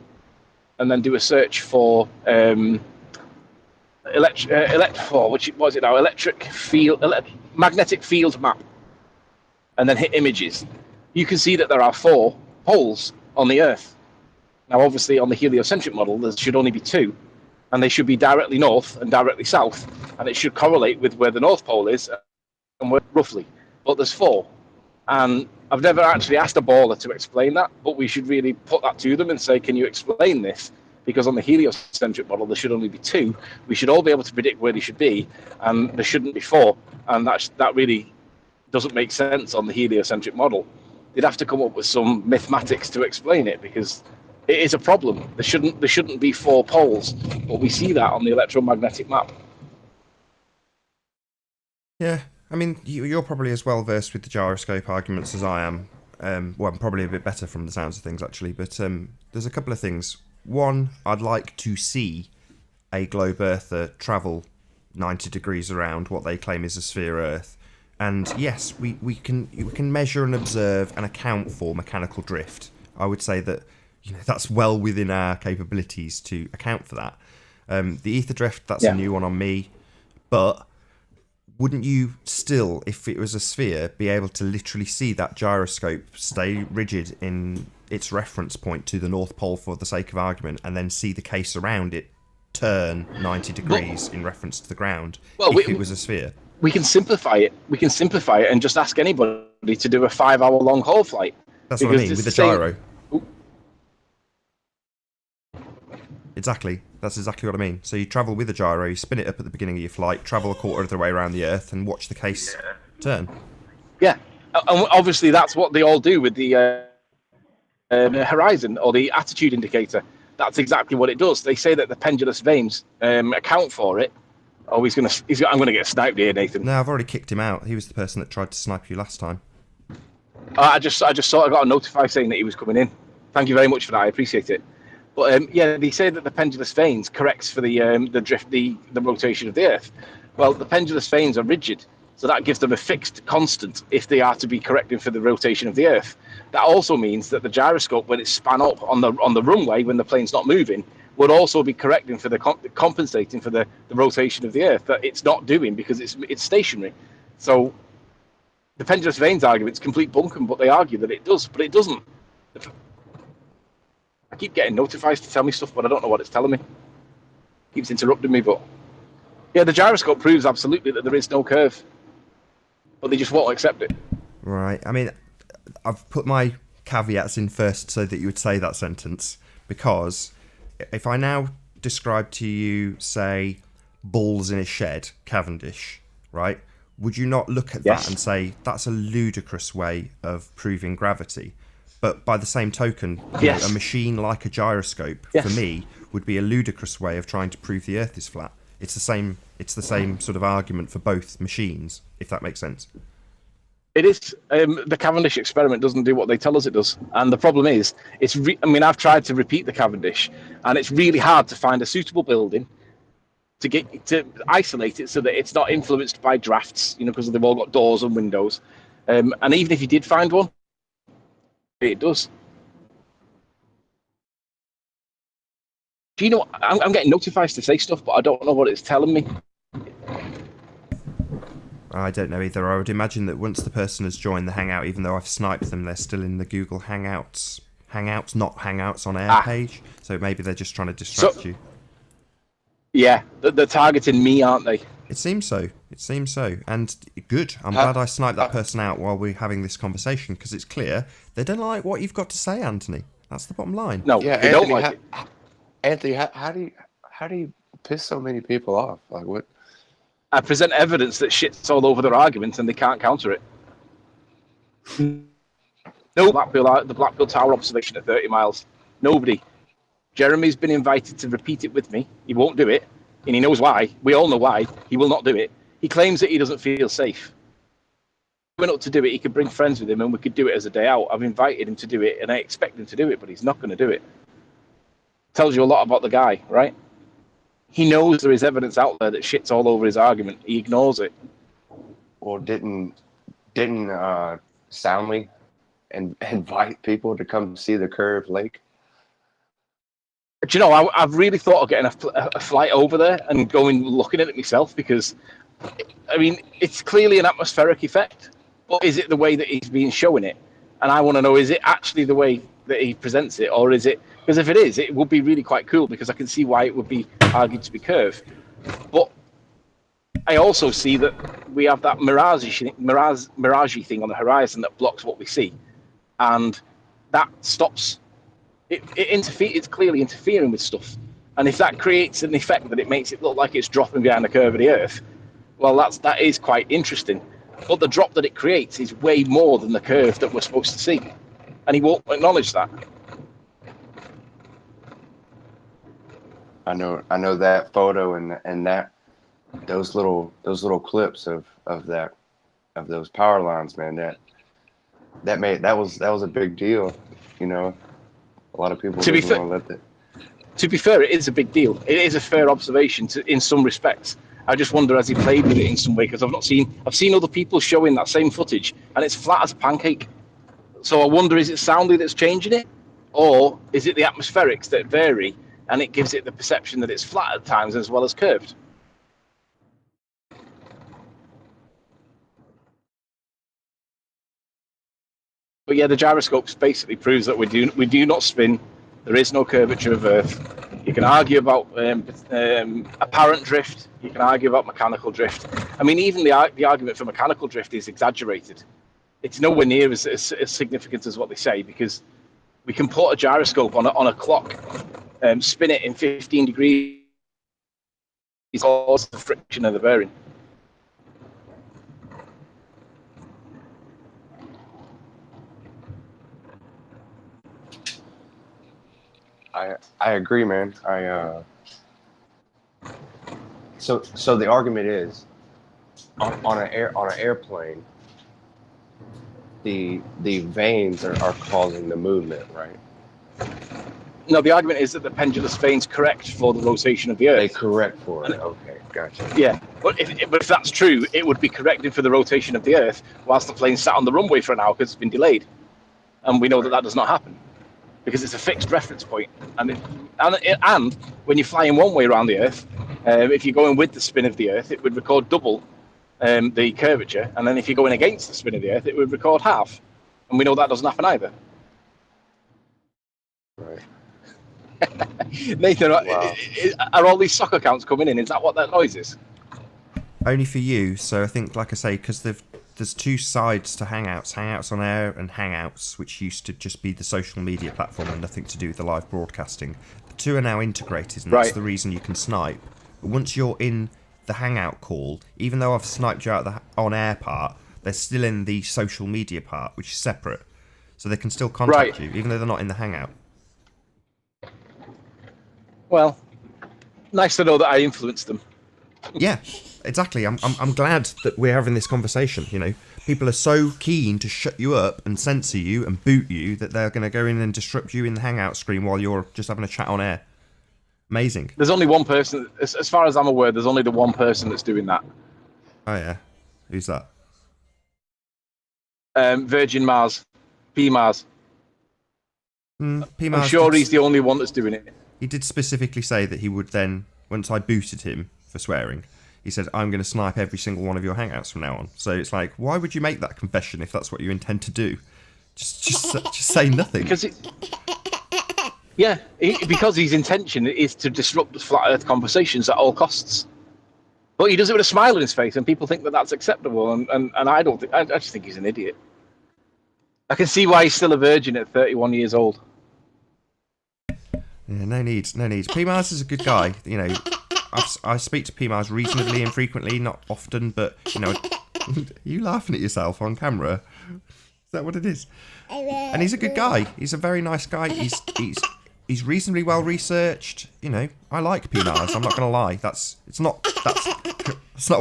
and then do a search for magnetic field map, and then hit images. you can see that there are 4 poles on the Earth. Now, obviously, on the heliocentric model, there should only be 2, and they should be directly north and directly south, and it should correlate with where the North Pole is, and where, roughly. But there's 4, and I've never actually asked a baller to explain that, but we should really put that to them and say, can you explain this? Because on the heliocentric model, there should only be 2. We should all be able to predict where they should be, and there shouldn't be 4. And that really doesn't make sense on the heliocentric model. They'd have to come up with some mathematics to explain it, because it is a problem. There shouldn't be 4 poles, but we see that on the electromagnetic map. Yeah, I mean, you're probably as well versed with the gyroscope arguments as I am. Well, I'm probably a bit better from the sounds of things, actually. But there's a couple of things. One, I'd like to see a globe Earther travel 90 degrees around what they claim is a sphere Earth. And yes, we can measure and observe and account for mechanical drift. I would say that that's well within our capabilities to account for that. The ether drift, that's a new one on me. But wouldn't you still, if it was a sphere, be able to literally see that gyroscope stay rigid in its reference point to the North Pole for the sake of argument, and then see the case around it turn 90 degrees in reference to the ground if it was a sphere? We can simplify it. We can simplify it and just ask anybody to do a 5-hour-long haul flight. That's what I mean, with the gyro. Exactly. That's exactly what I mean. So you travel with a gyro, you spin it up at the beginning of your flight, travel a quarter of the way around the Earth, and watch the case turn. Yeah. And obviously that's what they all do with the horizon or the attitude indicator. That's exactly what it does. They say that the pendulous vanes account for it. Oh, I'm going to get sniped here, Nathan. No, I've already kicked him out. He was the person that tried to snipe you last time. I just saw I got a notify saying that he was coming in. Thank you very much for that. I appreciate it. But they say that the pendulous vanes corrects for the drift, the rotation of the Earth. Well, the pendulous vanes are rigid, so that gives them a fixed constant if they are to be correcting for the rotation of the Earth. That also means that the gyroscope, when it's span up on the runway when the plane's not moving, would also be correcting for the compensating for the rotation of the Earth that it's not doing because it's stationary. So the pendulous vanes argument is complete bunkum, but they argue that it does, but it doesn't. I keep getting notifies to tell me stuff, but I don't know what it's telling me. It keeps interrupting me, but yeah, the gyroscope proves absolutely that there is no curve, but they just won't accept it. Right. I mean, I've put my caveats in first so that you would say that sentence, because if I now describe to you, say, balls in a shed, Cavendish, right? Would you not look at that and say, that's a ludicrous way of proving gravity? But by the same token, a machine like a gyroscope, for me, would be a ludicrous way of trying to prove the Earth is flat. It's the same sort of argument for both machines, if that makes sense. It is. The Cavendish experiment doesn't do what they tell us it does. And the problem is, I've tried to repeat the Cavendish, and it's really hard to find a suitable building to isolate it so that it's not influenced by drafts, because they've all got doors and windows. And even if you did find one, it does. Do you know? I'm getting notifies to say stuff, but I don't know what it's telling me. I don't know either. I would imagine that once the person has joined the Hangout, even though I've sniped them, they're still in the Google Hangouts, not Hangouts on Air page. So maybe they're just trying to distract you. Yeah, they're targeting me, aren't they? It seems so. And good. I'm glad I sniped that person out while we're having this conversation, because it's clear they don't like what you've got to say, Anthony. That's the bottom line. No, they don't like it. Anthony, how do you piss so many people off? Like what? I present evidence that shit's all over their argument and they can't counter it. No, the Blackpool Tower observation at 30 miles. Nobody. Jeremy's been invited to repeat it with me. He won't do it, and he knows why. We all know why. He will not do it. He claims that he doesn't feel safe. If he went up to do it, he could bring friends with him and we could do it as a day out. I've invited him to do it and I expect him to do it, but he's not going to do it. Tells you a lot about the guy, right? He knows there is evidence out there that shit's all over his argument. He ignores it. Well, didn't Soundly invite people to come see the curved lake? Do you know, I've really thought of getting a flight over there and going looking at it myself, because, I mean, it's clearly an atmospheric effect, but is it the way that he's been showing it? And I want to know, is it actually the way that he presents it, or is it? Because if it is, it would be really quite cool, because I can see why it would be argued to be curved. But I also see that we have that mirage thing on the horizon that blocks what we see, and that stops. It's clearly interfering with stuff, and if that creates an effect that it makes it look like it's dropping behind the curve of the Earth, well, that is quite interesting. But the drop that it creates is way more than the curve that we're supposed to see, and he won't acknowledge that. I know that photo and that those little clips of those power lines, man. That was a big deal. You know, a lot of people didn't want to let that. To be fair, it is a big deal. It is a fair observation in some respects. I just wonder, has he played with it in some way? Because I've seen other people showing that same footage, and it's flat as a pancake. So I wonder, is it soundly that's changing it, or is it the atmospherics that vary, and it gives it the perception that it's flat at times as well as curved? But yeah, the gyroscopes basically proves that we do not spin. There is no curvature of Earth. You can argue about apparent drift. You can argue about mechanical drift. I mean, even the argument for mechanical drift is exaggerated. It's nowhere near as significant as what they say, because we can put a gyroscope on a clock, spin it in 15 degrees, cause the friction of the bearing. I agree, man. So the argument is on an airplane, the vanes are causing the movement, right? No, the argument is that the pendulous vanes correct for the rotation of the Earth. They correct for it. Okay, gotcha. Yeah, but if that's true, it would be correcting for the rotation of the Earth whilst the plane sat on the runway for an hour because it's been delayed, and we know that does not happen, because it's a fixed reference point. And when you're flying one way around the Earth, if you're going with the spin of the Earth, it would record double the curvature, and then if you're going against the spin of the Earth, it would record half, and we know that doesn't happen either. Right. Nathan, Wow. are all these soccer counts coming in? Is that what that noise is? Only for you. So I think, like I say, because there's two sides to Hangouts: Hangouts on Air and Hangouts, which used to just be the social media platform and nothing to do with the live broadcasting. The two are now integrated, and that's the reason you can snipe. But once you're in the Hangout call, even though I've sniped you out the on-air part, they're still in the social media part, which is separate. So they can still contact you, even though they're not in the Hangout. Well, nice to know that I influenced them. Yeah, exactly. I'm glad that we're having this conversation. You know, people are so keen to shut you up and censor you and boot you that they're going to go in and disrupt you in the Hangout screen while you're just having a chat on air. Amazing. There's only one person, as far as I'm aware, there's only the one person that's doing that. Oh yeah, who's that? Virgin Mars, P Mars. P Mars. I'm sure he's the only one that's doing it. He did specifically say that he would then, once I booted him for swearing, he said, I'm going to snipe every single one of your Hangouts from now on. So it's like, why would you make that confession if that's what you intend to do? Just say nothing. Because his intention is to disrupt the flat Earth conversations at all costs. But he does it with a smile on his face, and people think that that's acceptable. And I don't think. I just think he's an idiot. I can see why he's still a virgin at 31 years old. Yeah, no need. P Mars is a good guy. You know, I speak to P Mars reasonably infrequently, not often, but you know, are you laughing at yourself on camera? Is that what it is? And he's a good guy. He's a very nice guy. He's reasonably well researched. You know, I like P Mars. I'm not gonna lie. That's not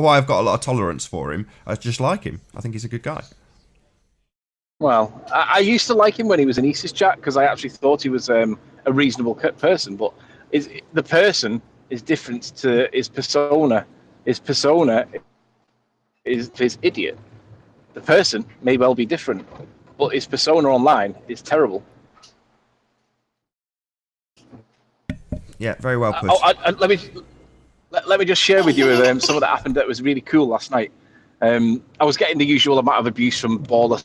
why I've got a lot of tolerance for him. I just like him. I think he's a good guy. Well, I used to like him when he was an ISIS chat because I actually thought he was a reasonable person. But the person is different to his persona. His persona is his idiot. The person may well be different, but his persona online is terrible. Yeah, very well put. Let me just share with you some of that happened that was really cool last night. I was getting the usual amount of abuse from baller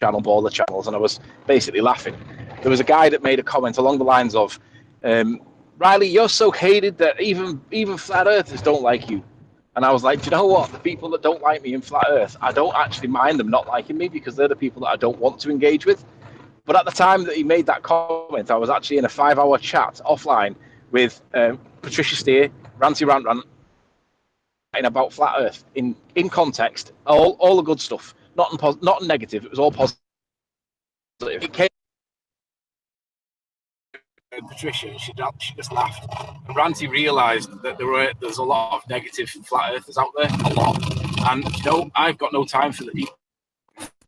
channel, baller channels, and I was basically laughing. There was a guy that made a comment along the lines of, Riley, you're so hated that even flat earthers don't like you. And I was like, do you know what? The people that don't like me in flat earth, I don't actually mind them not liking me because they're the people that I don't want to engage with. But at the time that he made that comment, I was actually in a 5-hour chat offline with Patricia Steer, Ranty Rant about flat earth in context, all the good stuff, not negative. It was all positive. It came Patricia, she just laughed. And Ranty realised that there's a lot of negative flat earthers out there, a lot. And you know, I've got no time for the people.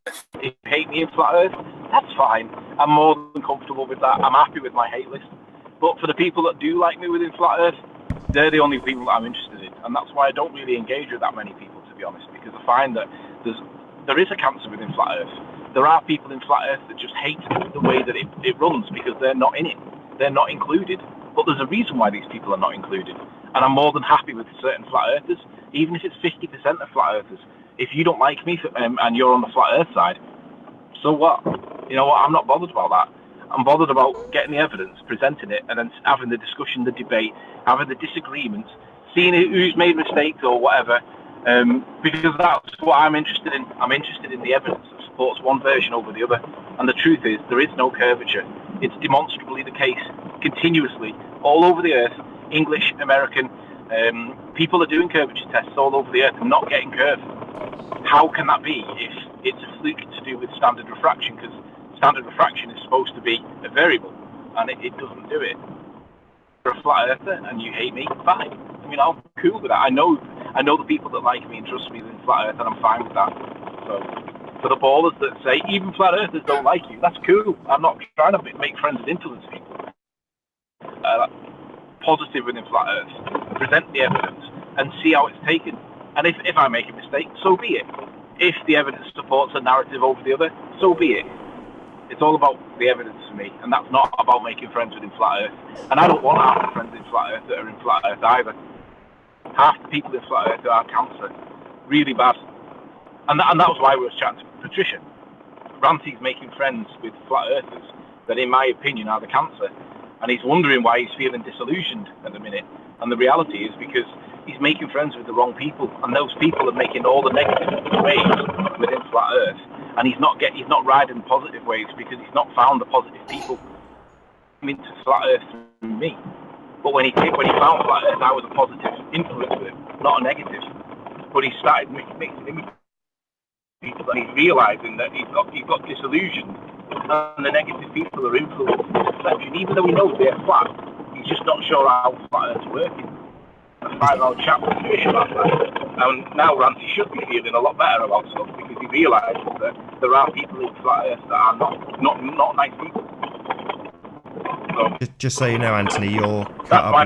If you hate me in flat earth, that's fine. I'm more than comfortable with that. I'm happy with my hate list. But for the people that do like me within flat earth, they're the only people that I'm interested in, and that's why I don't really engage with that many people, to be honest, because I find that there is a cancer within flat earth. There are people in flat earth that just hate the way that it runs because they're not in it. They're not included. But there's a reason why these people are not included. And I'm more than happy with certain flat earthers, even if it's 50% of flat earthers. If you don't like me and you're on the flat earth side, so what? You know what? I'm not bothered about that. I'm bothered about getting the evidence, presenting it, and then having the discussion, the debate, having the disagreements, seeing who's made mistakes or whatever, because that's what I'm interested in. I'm interested in the evidence that supports one version over the other. And the truth is, there is no curvature. It's demonstrably the case, continuously, all over the earth, English, American, people are doing curvature tests all over the earth and not getting curved. How can that be if it's a fluke to do with standard refraction? Because standard refraction is supposed to be a variable, and it doesn't do it. You're a flat earther and you hate me, fine. I mean, I'm cool with that. I know the people that like me and trust me in flat earth, and I'm fine with that. So for the ballers that say even flat earthers don't like you, that's cool. I'm not trying to make friends and influence people. Positive within flat earth, present the evidence and see how it's taken. And if I make a mistake, so be it. If the evidence supports a narrative over the other, so be it. It's all about the evidence for me, and that's not about making friends within flat earth. And I don't want half the friends in flat earth that are in flat earth either. Half the people in flat earth are cancer, really bad. And that was why we were chatting to Patricia. Ranty's making friends with flat earthers that, in my opinion, are the cancer. And he's wondering why he's feeling disillusioned at the minute. And the reality is because he's making friends with the wrong people, and those people are making all the negative waves within flat earth. And he's not riding positive waves because he's not found the positive people into flat earth through me. But when he found flat earth, I was a positive influence with him, not a negative. But he started mixing in with people, and he's realising that he's got disillusioned, and the negative people are influencing his perception, even though he knows they're flat. He's just not sure how flat earth's working. A 5-hour chat with Patricia about that. And now Ranty should be feeling a lot better about stuff because he realises that there are people in flat earth that are not nice people. So, Just so you know, Anthony, your car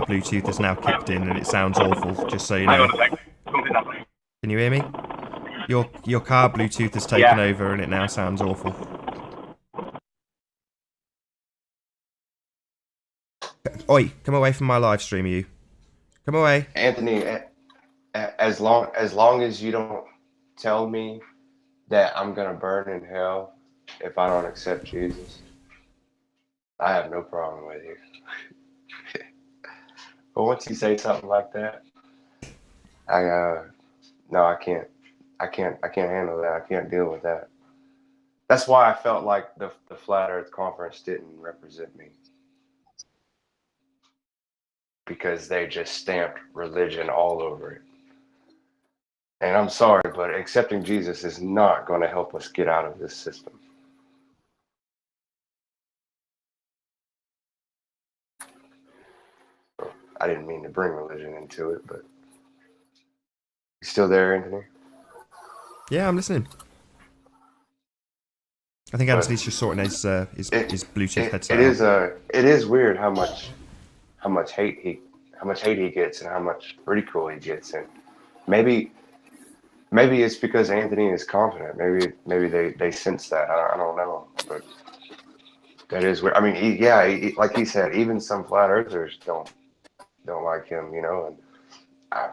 Bluetooth is now kicked in and it sounds awful. Just so you know. Hang on a second. Something happening. Can you hear me? Your car Bluetooth has taken over and it now sounds awful. Oi, come away from my live stream, you. Come away. Anthony, as long as you don't tell me that I'm gonna burn in hell if I don't accept Jesus, I have no problem with you. But once you say something like that, I can't handle that. I can't deal with that. That's why I felt like the Flat Earth Conference didn't represent me. Because they just stamped religion all over it. And I'm sorry, but accepting Jesus is not going to help us get out of this system. So, I didn't mean to bring religion into it, but you still there, Anthony? Yeah, I'm listening. I think Anthony's just sorting his Bluetooth headset. It is weird how much hate he gets and how much ridicule he gets, and maybe it's because Anthony is confident. Maybe they sense that. I don't know, but that is weird. I mean, he, like he said, even some flat earthers don't like him, you know, and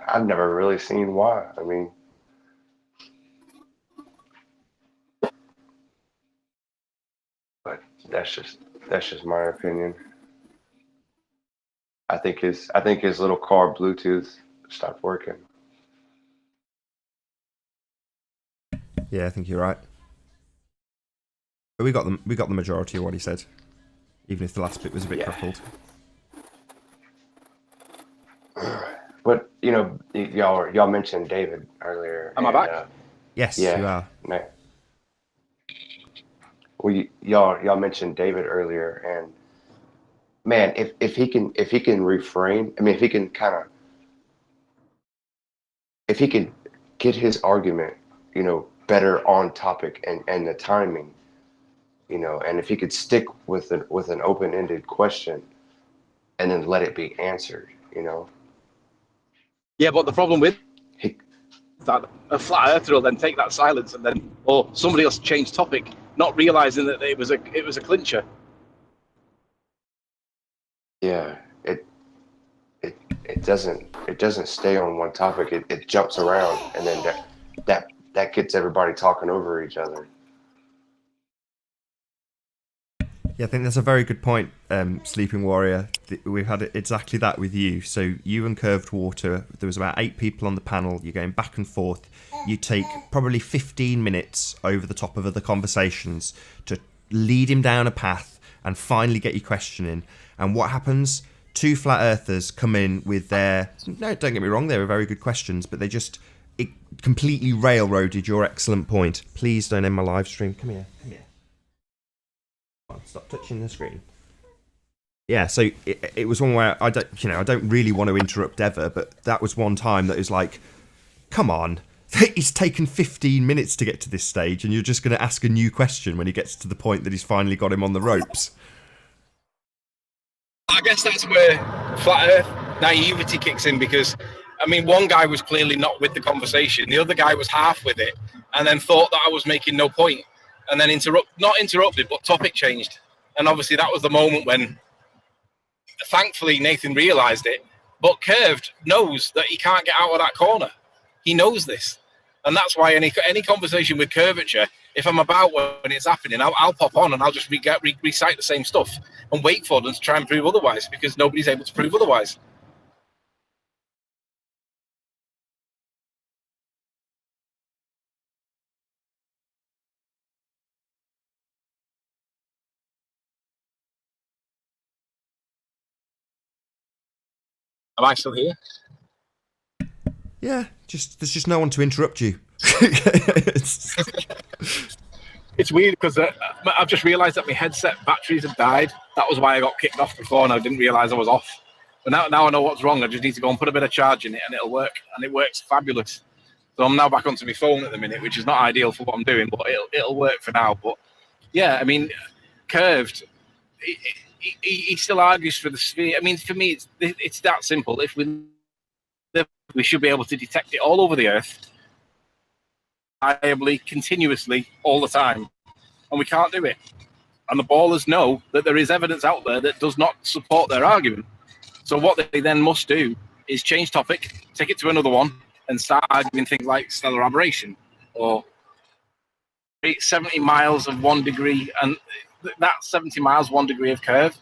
I've never really seen why. I mean, but that's just my opinion. I think his little car Bluetooth stopped working. Yeah, I think you're right. But we got the majority of what he said, even if the last bit was a bit crumpled. But y'all mentioned David earlier. Am I back? Yes, Yeah. you are. Man. Well, y'all mentioned David earlier, and man, if he can refrain, I mean, if he can get his argument, better on topic and the timing, and if he could stick with an open-ended question, and then let it be answered, Yeah, but the problem with he, that, a flat earther will then take that silence and then, or somebody else change topic, not realizing that it was a clincher. yeah, it doesn't stay on one topic. It jumps around, and then that gets everybody talking over each other. Yeah, I think that's a very good point, Sleeping Warrior. We've had exactly that with you. So you and Curved Water, there was about 8 people on the panel. You're going back and forth. You take probably 15 minutes over the top of other conversations to lead him down a path and finally get your question in. And what happens? 2 flat earthers come in with their... No, don't get me wrong, they were very good questions, but it completely railroaded your excellent point. Please don't end my live stream. Come here. Stop touching the screen. Yeah, so it was one where I don't really want to interrupt ever, but that was one time that was like, come on, he's taken 15 minutes to get to this stage, and you're just going to ask a new question when he gets to the point that he's finally got him on the ropes. I guess that's where flat Earth naivety kicks in, because I mean, one guy was clearly not with the conversation, the other guy was half with it, and then thought that I was making no point. And then not interrupted, but topic changed. And obviously that was the moment when, thankfully, Nathan realised it. But Curved knows that he can't get out of that corner. He knows this. And that's why any conversation with curvature, if I'm about when it's happening, I'll pop on and I'll just recite the same stuff and wait for them to try and prove otherwise, because nobody's able to prove otherwise. Am I still here? Yeah, there's just no one to interrupt you. It's weird because I've just realised that my headset batteries have died. That was why I got kicked off before, and I didn't realise I was off. But now I know what's wrong. I just need to go and put a bit of charge in it, and it'll work. And it works fabulous. So I'm now back onto my phone at the minute, which is not ideal for what I'm doing, but it'll work for now. But yeah, I mean, Curved, he still argues for the sphere. I mean, for me, it's that simple. If we should be able to detect it all over the Earth, reliably, continuously, all the time, and we can't do it. And the ballers know that there is evidence out there that does not support their argument. So what they then must do is change topic, take it to another one, and start arguing things like stellar aberration or 70 miles of 1 degree, and that's 70 miles 1 degree of curve.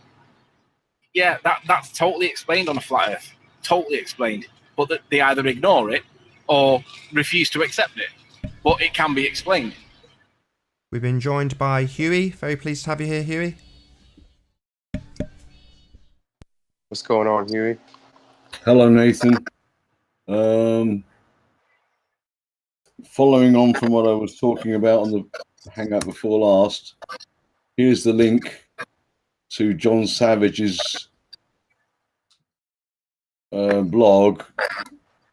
Yeah, that's totally explained on a flat Earth, totally explained. But that they either ignore it or refuse to accept it. But it can be explained. We've been joined by Huey. Very pleased to have you here, Huey. What's going on, Huey? Hello, Nathan. Following on from what I was talking about on the hangout before last, here's the link to John Savage's blog.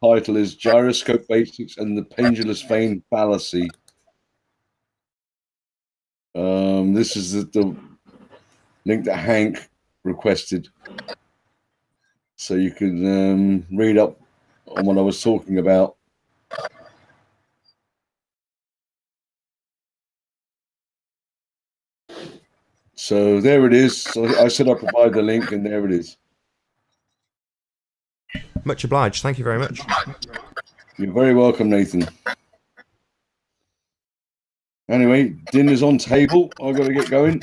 Title is Gyroscope Basics and the Pendulous Vane Fallacy. This is the link that Hank requested, so you can read up on what I was talking about. So there it is. So I said I'd provide the link, and there it is. Much obliged. Thank you very much. You're very welcome, Nathan. Anyway, dinner's on table. I've got to get going.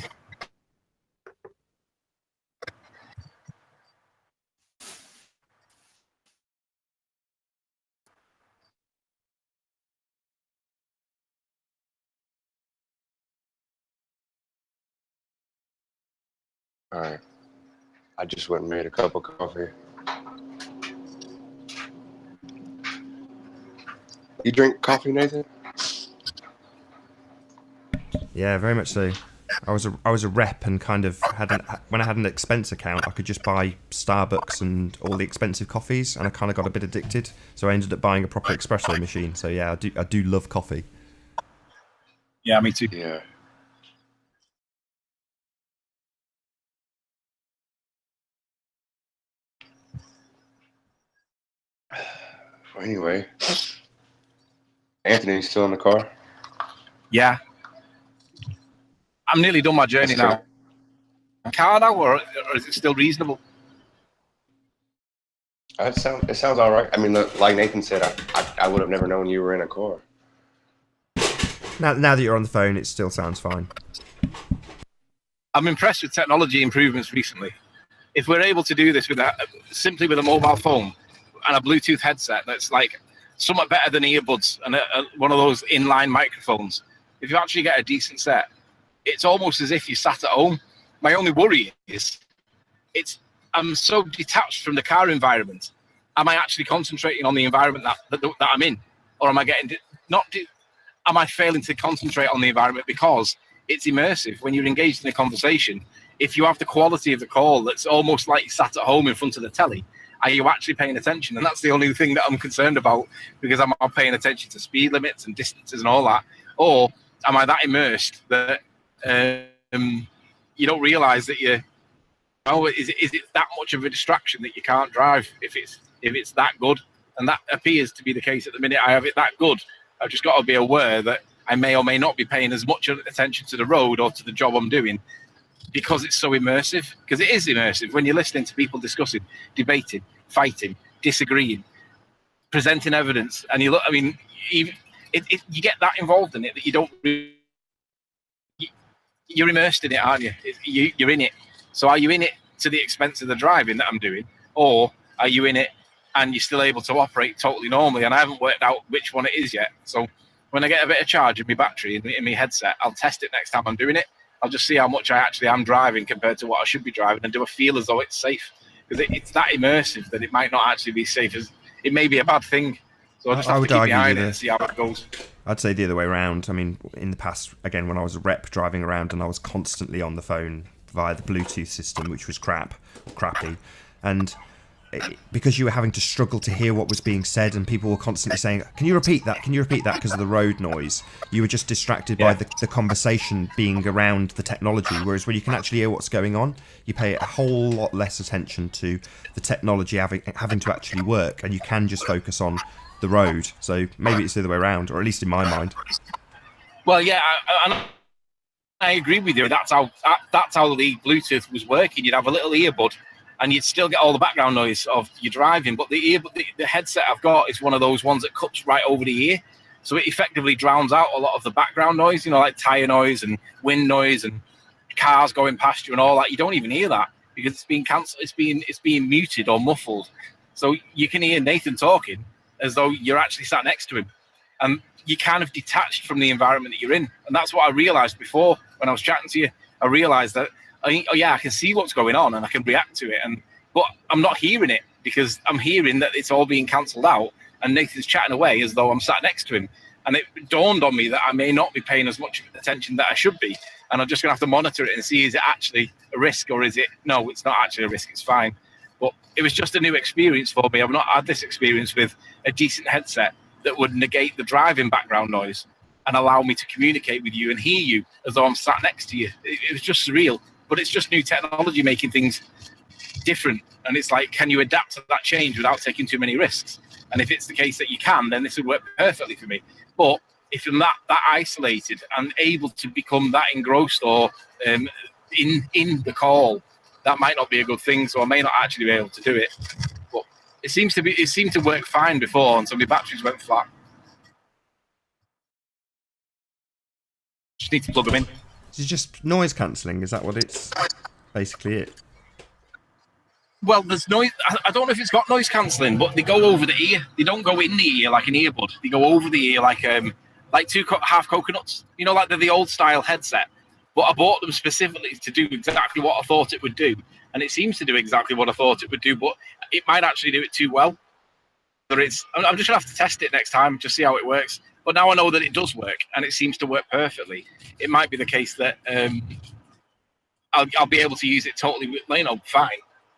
All right. I just went and made a cup of coffee. You drink coffee, Nathan? Yeah, very much so. I was a rep and kind of when I had an expense account, I could just buy Starbucks and all the expensive coffees, and I kind of got a bit addicted. So I ended up buying a proper espresso machine. So yeah, I do love coffee. Yeah, me too. Yeah. Well, anyway, Anthony's still in the car? Yeah. I'm nearly done my journey now. Car now, or is it still reasonable? It sounds all right. I mean, look, like Nathan said, I would have never known you were in a car. Now that you're on the phone, it still sounds fine. I'm impressed with technology improvements recently. If we're able to do this simply with a mobile phone and a Bluetooth headset that's like somewhat better than earbuds and one of those inline microphones, if you actually get a decent set, it's almost as if you sat at home. My only worry is I'm so detached from the car environment. Am I actually concentrating on the environment that I'm in, or am I am I failing to concentrate on the environment because it's immersive when you're engaged in a conversation? If you have the quality of the call that's almost like you sat at home in front of the telly, are you actually paying attention? And that's the only thing that I'm concerned about, because I'm paying attention to speed limits and distances and all that. Or am I that immersed that you don't realize that is it that much of a distraction that you can't drive if it's that good? And that appears to be the case at the minute. I have it that good. I've just got to be aware that I may or may not be paying as much attention to the road or to the job I'm doing, because it's so immersive. Because it is immersive when you're listening to people discussing, debating, fighting, disagreeing, presenting evidence, and you look. I mean, you get that involved in it that you don't. You're immersed in it, aren't you? You're in it. So are you in it to the expense of the driving that I'm doing, or are you in it and you're still able to operate totally normally? And I haven't worked out which one it is yet. So when I get a bit of charge in my battery in my headset, I'll test it next time I'm doing it. I'll just see how much I actually am driving compared to what I should be driving, and do I feel as though it's safe? Because it's that immersive that it might not actually be safe. It may be a bad thing. So I just have to keep behind it and see how it goes. I'd say the other way around. I mean, in the past, again, when I was a rep driving around and I was constantly on the phone via the Bluetooth system, which was crappy, and because you were having to struggle to hear what was being said, and people were constantly saying, "Can you repeat that? Can you repeat that?" because of the road noise, you were just distracted by the conversation being around the technology. Whereas when you can actually hear what's going on, you pay a whole lot less attention to the technology having to actually work, and you can just focus on the road. So maybe it's the other way around, or at least in my mind. Well, yeah, I agree with you. That's how the Bluetooth was working. You'd have a little earbud, and you'd still get all the background noise of you driving. But the headset I've got is one of those ones that cuts right over the ear, so it effectively drowns out a lot of the background noise. You know, like tire noise and wind noise and cars going past you and all that. You don't even hear that because it's being cancelled. It's being muted or muffled, so you can hear Nathan talking as though you're actually sat next to him, and you're kind of detached from the environment that you're in. And that's what I realized before when I was chatting to you. I realized that, I can see what's going on and I can react to it, but I'm not hearing it because I'm hearing that it's all being cancelled out and Nathan's chatting away as though I'm sat next to him. And it dawned on me that I may not be paying as much attention that I should be, and I'm just going to have to monitor it and see, is it actually a risk, or is it, no, it's not actually a risk, it's fine. But it was just a new experience for me. I've not had this experience with a decent headset that would negate the driving background noise and allow me to communicate with you and hear you as though I'm sat next to you. It was just surreal, but it's just new technology making things different. And it's like, can you adapt to that change without taking too many risks? And if it's the case that you can, then this would work perfectly for me. But if I'm that isolated and able to become that engrossed or in the call, that might not be a good thing. So I may not actually be able to do it. But it seemed to work fine before, and so my batteries went flat. Just need to plug them in. It's just noise cancelling. Is that what it's basically it? Well, there's noise. I don't know if it's got noise cancelling, but they go over the ear. They don't go in the ear like an earbud. They go over the ear like two half coconuts. You know, like the old style headset But I bought them specifically to do exactly what I thought it would do. And it seems to do exactly what I thought it would do, but it might actually do it too well. I'm just going to have to test it next time, just see how it works. But now I know that it does work, and it seems to work perfectly. It might be the case that I'll be able to use it totally, fine.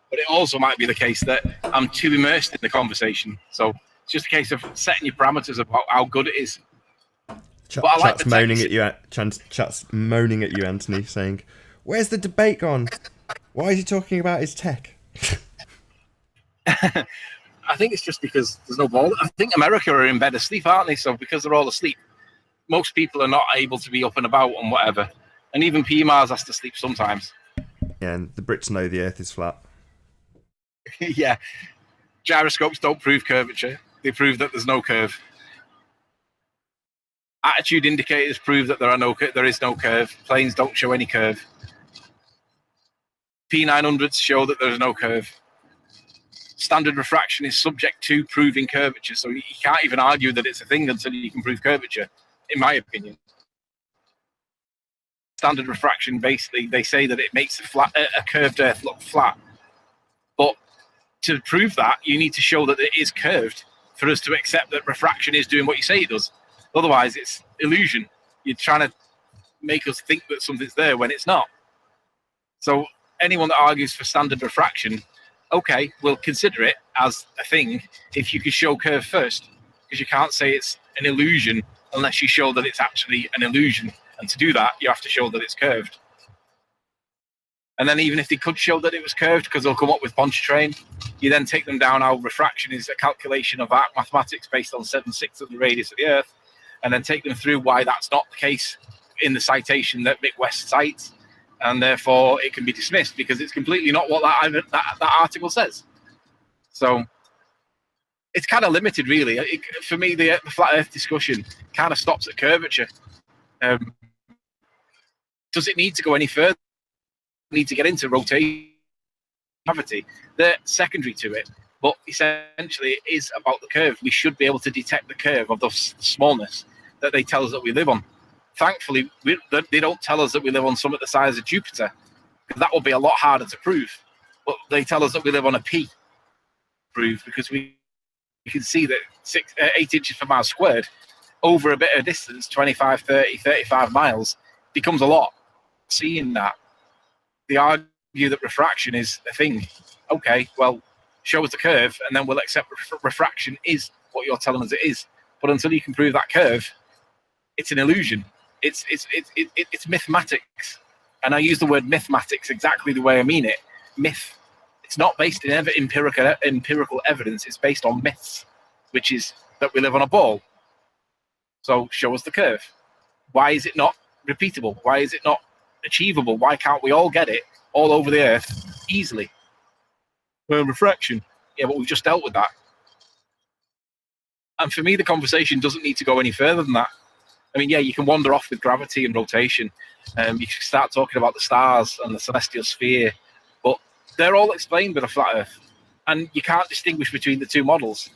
But it also might be the case that I'm too immersed in the conversation. So it's just a case of setting your parameters about how good it is. Chat's moaning at you. Chat's moaning at you, Anthony, saying, "Where's the debate gone? Why is he talking about his tech?" I think it's just because there's no ball. I think America are in bed asleep, aren't they? So because they're all asleep, most people are not able to be up and about and whatever. And even PMARS has to sleep sometimes. Yeah, and the Brits know the Earth is flat. Yeah. Gyroscopes don't prove curvature. They prove that there's no curve. Attitude indicators prove that there is no curve. Planes don't show any curve. P900s show that there is no curve. Standard refraction is subject to proving curvature, so you can't even argue that it's a thing until you can prove curvature, in my opinion. Standard refraction, basically, they say that it makes a curved Earth look flat. But to prove that, you need to show that it is curved for us to accept that refraction is doing what you say it does. Otherwise, it's illusion. You're trying to make us think that something's there when it's not. So anyone that argues for standard refraction, okay, we'll consider it as a thing if you can show curve first, because you can't say it's an illusion unless you show that it's actually an illusion. And to do that, you have to show that it's curved. And then even if they could show that it was curved, because they'll come up with Pontchartrain, you then take them down how refraction is a calculation of arc mathematics based on 7/6 of the radius of the Earth, and then take them through why that's not the case in the citation that Mick West cites, and therefore it can be dismissed because it's completely not what that article says. So it's kind of limited, really. For me, the flat Earth discussion kind of stops at curvature. Does it need to go any further? Need to get into rotation, gravity? They're secondary to it, but essentially it is about the curve. We should be able to detect the curve of the smallness that they tell us that we live on. Thankfully, they don't tell us that we live on something the size of Jupiter, because that will be a lot harder to prove. But they tell us that we live on a P, prove, because we can see that 8 inches per mile squared over a bit of distance, 25, 30, 35 miles, becomes a lot. Seeing that, they argue that refraction is a thing. Okay, well, show us the curve, and then we'll accept refraction is what you're telling us it is. But until you can prove that curve, it's an illusion. It's mathematics. And I use the word mathematics exactly the way I mean it. Myth. It's not based in empirical evidence. It's based on myths, which is that we live on a ball. So show us the curve. Why is it not repeatable? Why is it not achievable? Why can't we all get it all over the Earth easily? Well, refraction. Yeah, but we've just dealt with that. And for me, the conversation doesn't need to go any further than that. I mean, yeah, you can wander off with gravity and rotation. You can start talking about the stars and the celestial sphere, but they're all explained with a flat Earth, and you can't distinguish between the two models.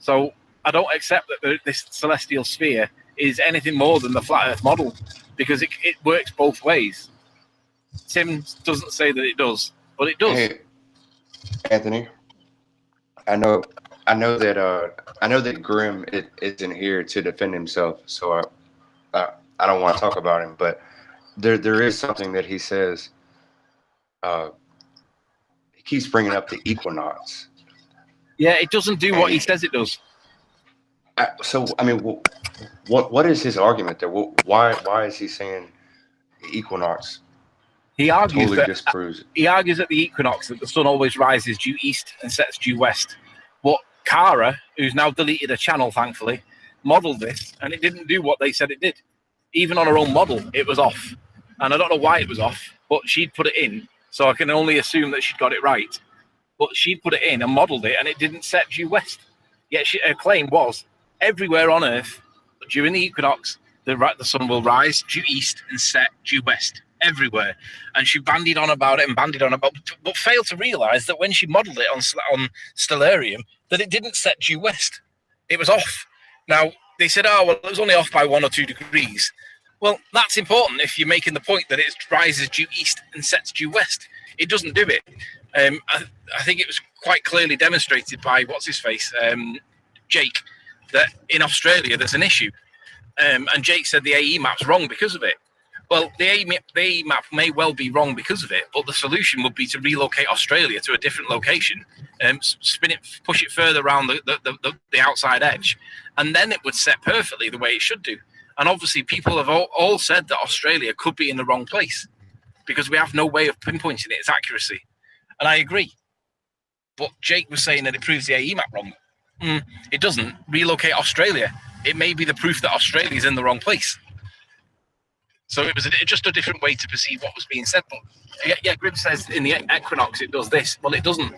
So I don't accept that this celestial sphere is anything more than the flat Earth model, because it works both ways. Tim doesn't say that it does, but it does. Hey, Anthony, I know that Grimm isn't here to defend himself, so I don't want to talk about him, but there is something that he says. He keeps bringing up the equinox. Yeah, it doesn't do what he says it does. So I mean, what is his argument there? Why is he saying the equinox? He argues totally disproves it. He argues at the equinox that the sun always rises due east and sets due west. But Kara, who's now deleted a channel, thankfully, modelled this, and it didn't do what they said it did. Even on her own model, it was off. And I don't know why it was off, but she'd put it in, so I can only assume that she'd got it right. But she'd put it in and modelled it, and it didn't set due west. Yet her claim was, everywhere on Earth, during the equinox, the sun will rise due east and set due west. Everywhere. And she bandied on about it, but failed to realise that when she modelled it on Stellarium, that it didn't set due west. It was off. Now, they said, oh, well, it was only off by 1 or 2 degrees. Well, that's important if you're making the point that it rises due east and sets due west. It doesn't do it. I think it was quite clearly demonstrated by Jake, that in Australia there's an issue. And Jake said the AE map's wrong because of it. Well, the AE map may well be wrong because of it, but the solution would be to relocate Australia to a different location, spin it, push it further around the outside edge, and then it would set perfectly the way it should do. And obviously, people have all said that Australia could be in the wrong place because we have no way of pinpointing its accuracy. And I agree. But Jake was saying that it proves the AE map wrong. It doesn't. Relocate Australia. It may be the proof that Australia is in the wrong place. So it was just a different way to perceive what was being said. But yeah, Grim says in the equinox it does this. Well, it doesn't.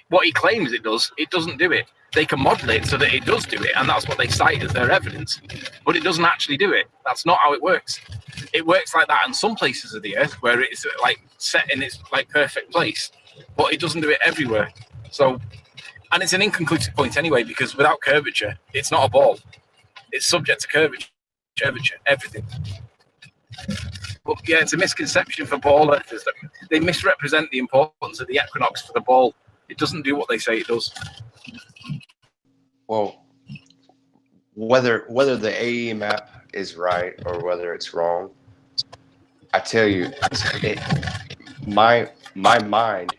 What he claims it doesn't do it. They can model it so that it does do it, and that's what they cite as their evidence. But it doesn't actually do it. That's not how it works. It works like that in some places of the Earth where it's like set in its like perfect place, but it doesn't do it everywhere. So, and it's an inconclusive point anyway, because without curvature, it's not a ball. It's subject to curvature, everything. But yeah, it's a misconception for ball earthers that they misrepresent the importance of the equinox for the ball. It doesn't do what they say it does. Well, whether the AE map is right or whether it's wrong, I tell you, my mind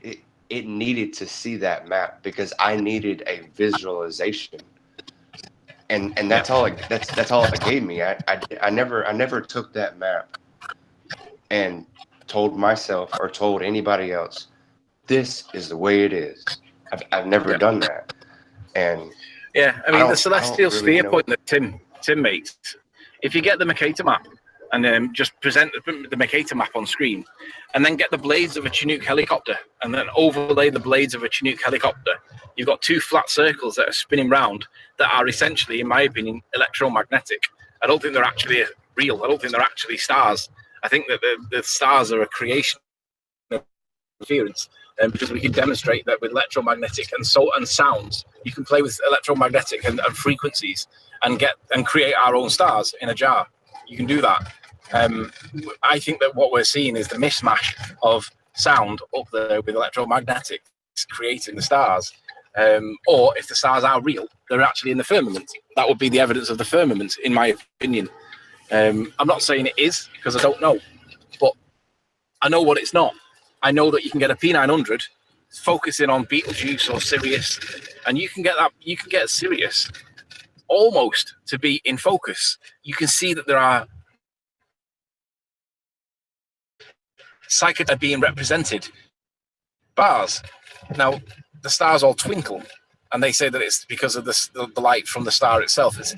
it needed to see that map because I needed a visualization, and that's all it gave me. I never took that map and told myself or told anybody else, this is the way it is. I've never done that, and yeah, I mean the celestial sphere point that Tim makes. If you get the Mercator map and just present the Mercator map on screen, and then get the blades of a Chinook helicopter, and then overlay the blades of a Chinook helicopter, you've got two flat circles that are spinning round that are essentially, in my opinion, electromagnetic. I don't think they're actually real. I don't think they're actually stars. I think that the stars are a creation of interference. Because we can demonstrate that with electromagnetic and sounds, you can play with electromagnetic and frequencies and create our own stars in a jar. You can do that. I think that what we're seeing is the mishmash of sound up there with electromagnetic creating the stars. Or if the stars are real, they're actually in the firmament. That would be the evidence of the firmament, in my opinion. I'm not saying it is because I don't know, but I know what it's not. I know that you can get a P900 focusing on Betelgeuse or Sirius, and you can get Sirius almost to be in focus. You can see that there are psychedelics being represented. Bars. Now, the stars all twinkle, and they say that it's because of the light from the star itself. It's a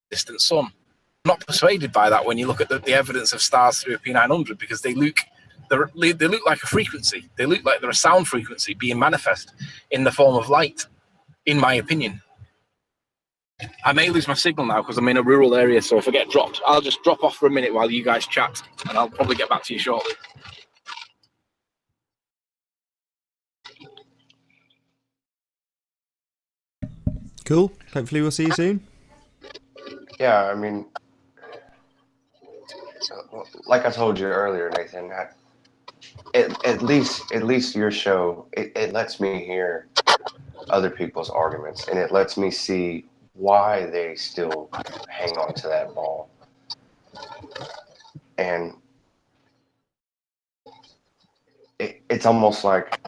distant sun. I'm not persuaded by that when you look at the evidence of stars through a P900, because they look like a frequency. They look like they're a sound frequency being manifest in the form of light, in my opinion. I may lose my signal now because I'm in a rural area, so if I get dropped, I'll just drop off for a minute while you guys chat, and I'll probably get back to you shortly. Cool. Hopefully we'll see you soon. yeah, I mean, like I told you earlier, Nathan, at least your show, it lets me hear other people's arguments, and it lets me see why they still hang on to that ball. And it's almost like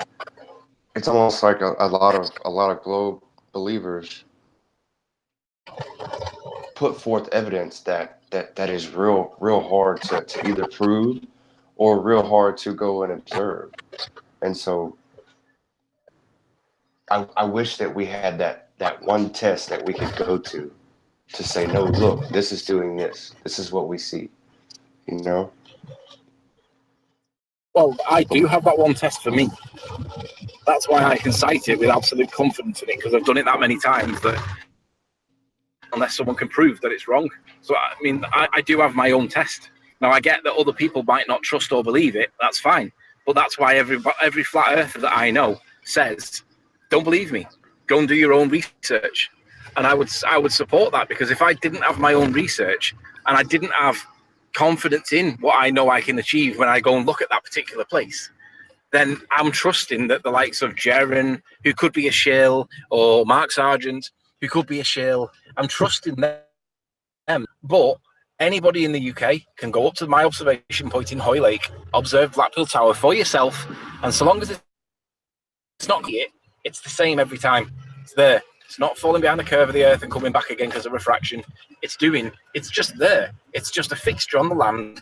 a lot of globe believers put forth evidence that is real hard to either prove or real hard to go and observe. And so I wish that we had that one test that we could go to say, no, look, this is doing this. This is what we see, you know? Well, I do have that one test for me. That's why I can cite it with absolute confidence in it, because I've done it that many times that unless someone can prove that it's wrong. So, I mean, I do have my own test. Now, I get that other people might not trust or believe it. That's fine. But that's why every flat earther that I know says, don't believe me. Go and do your own research. And I would support that, because if I didn't have my own research and I didn't have confidence in what I know I can achieve when I go and look at that particular place, then I'm trusting that the likes of Jaren, who could be a shill, or Mark Sargent, who could be a shill, I'm trusting them. But anybody in the UK can go up to my observation point in Hoylake, observe Blackpool Tower for yourself, and so long as it's not it, it's the same every time. It's there. It's not falling behind the curve of the earth and coming back again because of refraction. It's just there. It's just a fixture on the land.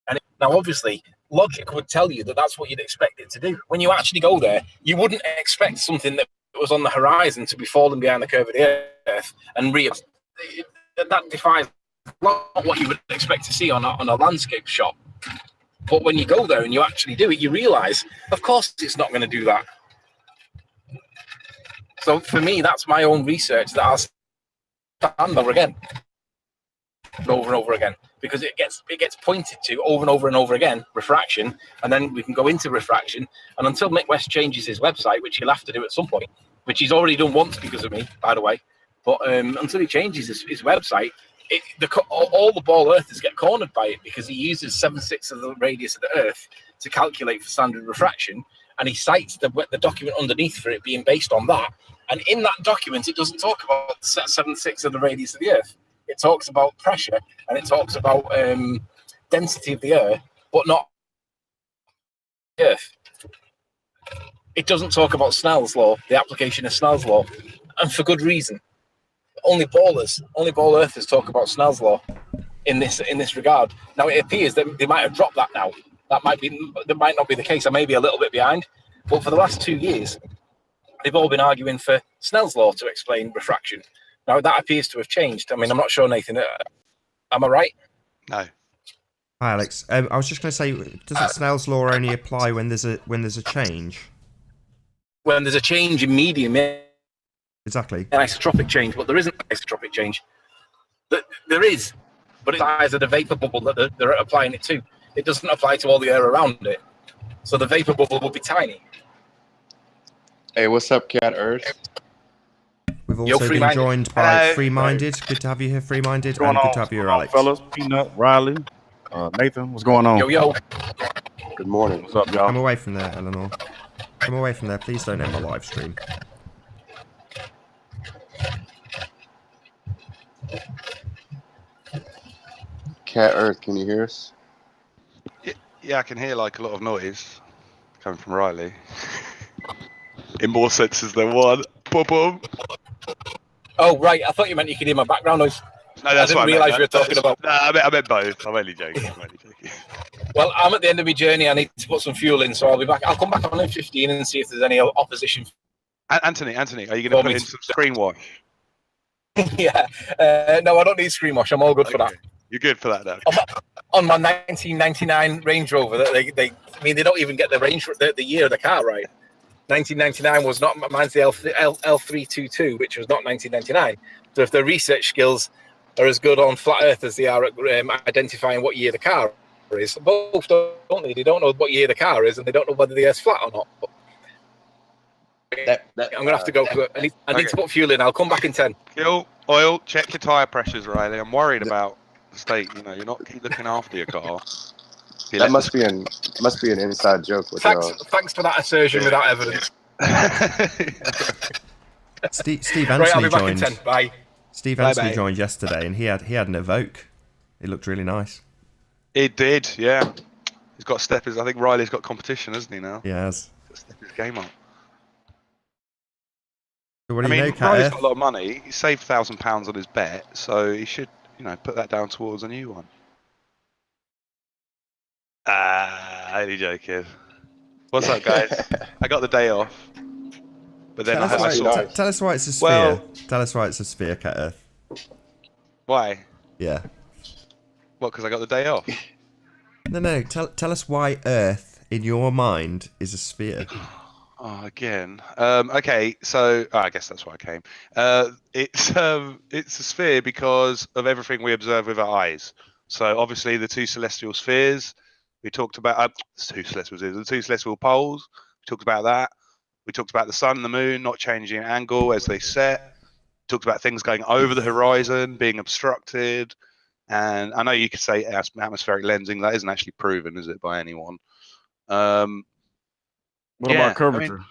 And now, obviously, logic would tell you that that's what you'd expect it to do. When you actually go there, you wouldn't expect something that was on the horizon to be falling behind the curve of the earth and that defies what you would expect to see on a landscape shot. But when you go there and you actually do it, you realise, of course, it's not going to do that. So for me, that's my own research that I'll stand over again, over and over again, because it gets pointed to over and over and over again, refraction, and then we can go into refraction. And until Mick West changes his website, which he'll have to do at some point, which he's already done once because of me, by the way, but until he changes his website, all the ball earthers get cornered by it because he uses 7/6 of the radius of the Earth to calculate for standard refraction, and he cites the document underneath for it being based on that. And in that document, it doesn't talk about 7/6 of the radius of the Earth. It talks about pressure and it talks about density of the air, but not the Earth. It doesn't talk about Snell's law, the application of Snell's law, and for good reason. Only ball earthers talk about Snell's law in this regard. Now it appears that they might have dropped that now. That might not be the case. I may be a little bit behind, but for the last 2 years, they've all been arguing for Snell's law to explain refraction. Now that appears to have changed. I mean, I'm not sure, Nathan. Am I right? No. Hi, Alex. I was just going to say, doesn't Snell's law only apply when there's a change? When there's a change in medium, yeah. Exactly. An isotropic change, but there isn't an isotropic change. There is, but it's the size of the vapor bubble that they're applying it to. It doesn't apply to all the air around it. So the vapor bubble will be tiny. Hey, what's up, Cat Earth? We've also been joined by Free Minded. Good to have you here, Free Minded, and good to have you here, Alex. Fellas, Peanut, Riley, Nathan, what's going on? Yo. Good morning. What's up, y'all? Come away from there, Eleanor. Come away from there. Please don't end my live stream. Cat Earth, can you hear us? Yeah, I can hear like a lot of noise coming from Riley. In more senses than one. Boom. Oh, right. I thought you meant you could hear my background noise. No, that's I didn't realise you were talking about. No, I meant both. I'm only joking. Well, I'm at the end of my journey. I need to put some fuel in, so I'll be back. I'll come back on in 15 and see if there's any opposition. Anthony, are you going to put in some screen wash? Yeah. No, I don't need screen wash. I'm all good for that. You're good for that now. On my 1999 Range Rover, they don't even get the year of the car right. 1999 was not, mine's the L322, which was not 1999. So if their research skills are as good on flat Earth as they are at identifying what year the car is, both don't they? They don't know what year the car is, and they don't know whether the Earth's flat or not. I'm going to have to go. I need to put fuel in. I'll come back in 10. Fuel, oil, check your tyre pressures, Riley. I'm worried about the state. You know, you're not looking after your car. That must be an inside joke with Thanks for that assertion without evidence. Steve Right, I'll Anthony be back in joined. 10. Bye. Steve Anthony joined yesterday, and he had an Evoque. It looked really nice. It did, yeah. He's got steppers. I think Riley's got competition, hasn't he now? He has. He's got to step his game up. So what do I you mean, know, Cat Riley's Earth? got a lot of money. He saved £1,000 on his bet, so he should, put that down towards a new one. Only joking. What's up, guys? I got the day off, but then Tell us why it's a sphere. Well, Tell us why it's a sphere, Cat Earth. why? Yeah. What? Because I got the day off. No. Tell us why Earth, in your mind, is a sphere. Oh, again. Okay, so I guess that's why I came. It's a sphere because of everything we observe with our eyes. So obviously the two celestial spheres. We talked about the two celestial poles. We talked about that. We talked about the sun and the moon not changing angle as they set. We talked about things going over the horizon, being obstructed. And I know you could say atmospheric lensing. That isn't actually proven, is it, by anyone? What about curvature? I mean,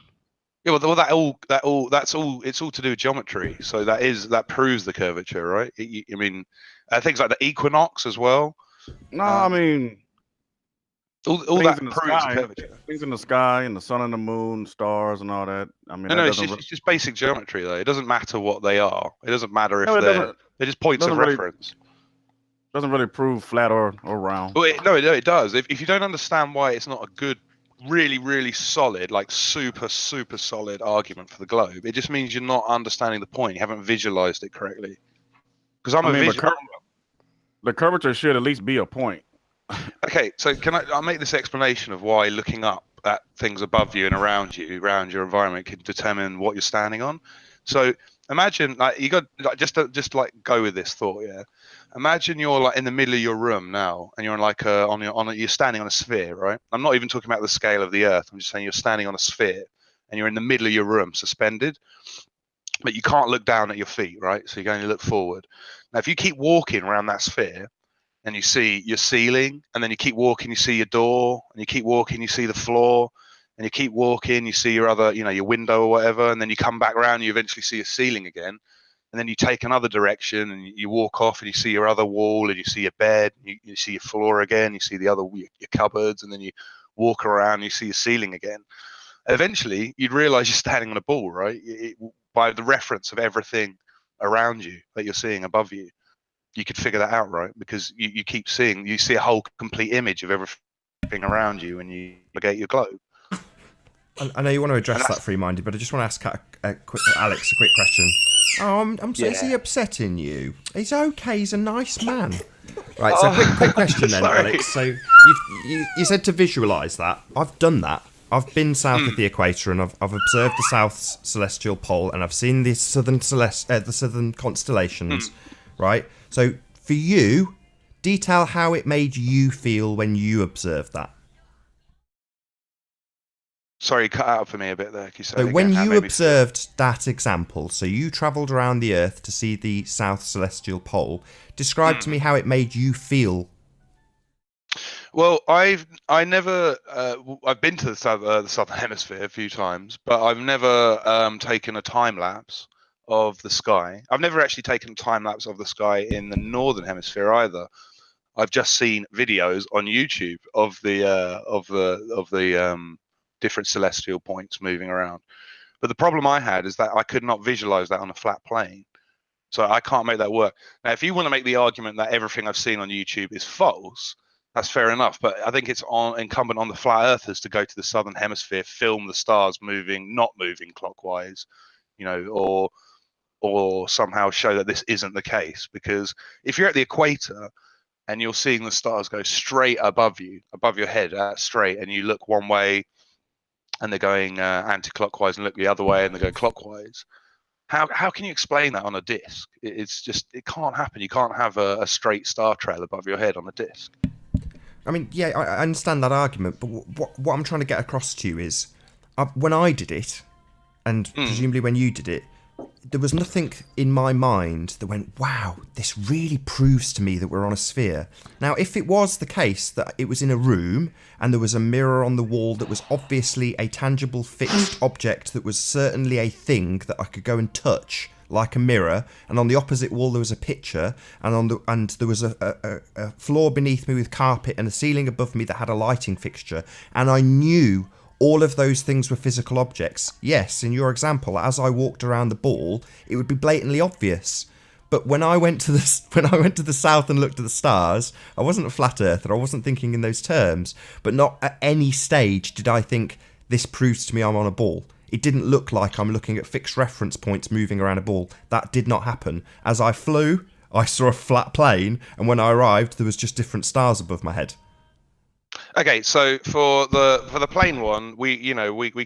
yeah, well, that's all. It's all to do with geometry. So that proves the curvature, right? I mean, things like the equinox as well. No, I mean, all that proves the curvature. Things in the sky and the sun and the moon, stars and all that. I mean, No, it's just basic geometry, though. It doesn't matter what they are. It doesn't matter if they're just points of reference. Doesn't really prove flat or round. Well, it does. If you don't understand why it's not a good, really, really solid, like super, super solid argument for the globe, it just means you're not understanding the point. You haven't visualized it correctly. Because the curvature should at least be a point. Okay, so I'll make this explanation of why looking up at things above you and around your environment, can determine what you're standing on. So imagine, like, you got just like go with this thought, yeah. Imagine you're like in the middle of your room now, and you're like you're standing on a sphere, right? I'm not even talking about the scale of the Earth. I'm just saying you're standing on a sphere, and you're in the middle of your room, suspended, but you can't look down at your feet, right? So you can only look forward. Now, if you keep walking around that sphere, and you see your ceiling, and then you keep walking, you see your door, and you keep walking, you see the floor, and you keep walking, you see your other, your window or whatever, and then you come back around, you eventually see your ceiling again, and then you take another direction, and you walk off, and you see your other wall, and you see your bed, you see your floor again, you see the other your cupboards, and then you walk around, and you see your ceiling again. Eventually, you'd realize you're standing on a ball, right? By the reference of everything around you that you're seeing above you. You could figure that out, right? Because you keep seeing, you see a whole complete image of everything around you when you navigate your globe. I know you want to address that free-minded, but I just want to ask Alex a quick question. Oh, I'm so, is he upsetting you? He's okay. He's a nice man. Right. So quick question then, Alex. So you said to visualise that. I've done that. I've been south of the equator, and I've observed the south celestial pole, and I've seen the southern constellations. Right. So for you, detail how it made you feel when you observed that. Sorry, you cut out for me a bit there. So when you observed that example, so you travelled around the Earth to see the south celestial pole, describe to me how it made you feel. Well, I've been to the southern hemisphere a few times, but I've never taken a time lapse of the sky. I've never actually taken a time lapse of the sky in the northern hemisphere either. I've just seen videos on YouTube of the different celestial points moving around. But the problem I had is that I could not visualize that on a flat plane. So I can't make that work. Now, if you want to make the argument that everything I've seen on YouTube is false, that's fair enough. But I think it's incumbent on the flat earthers to go to the southern hemisphere, film the stars not moving clockwise, or somehow show that this isn't the case. Because if you're at the equator and you're seeing the stars go straight above you, above your head, straight, and you look one way and they're going anti-clockwise, and look the other way and they go clockwise, how can you explain that on a disc? It's just, it can't happen. You can't have a straight star trail above your head on a disc. I mean, yeah, I understand that argument, but what I'm trying to get across to you is, when I did it, and presumably when you did it, there was nothing in my mind that went, wow, this really proves to me that we're on a sphere. Now, if it was the case that it was in a room and there was a mirror on the wall that was obviously a tangible fixed object that was certainly a thing that I could go and touch, like a mirror, and on the opposite wall there was a picture, and there was a floor beneath me with carpet and a ceiling above me that had a lighting fixture, and I knew all of those things were physical objects. Yes, in your example, as I walked around the ball, it would be blatantly obvious. But when I went to the south and looked at the stars, I wasn't a flat earther. I wasn't thinking in those terms. But not at any stage did I think this proves to me I'm on a ball. It didn't look like I'm looking at fixed reference points moving around a ball. That did not happen. As I flew, I saw a flat plane, and when I arrived, there was just different stars above my head. Okay, so for the plane one, we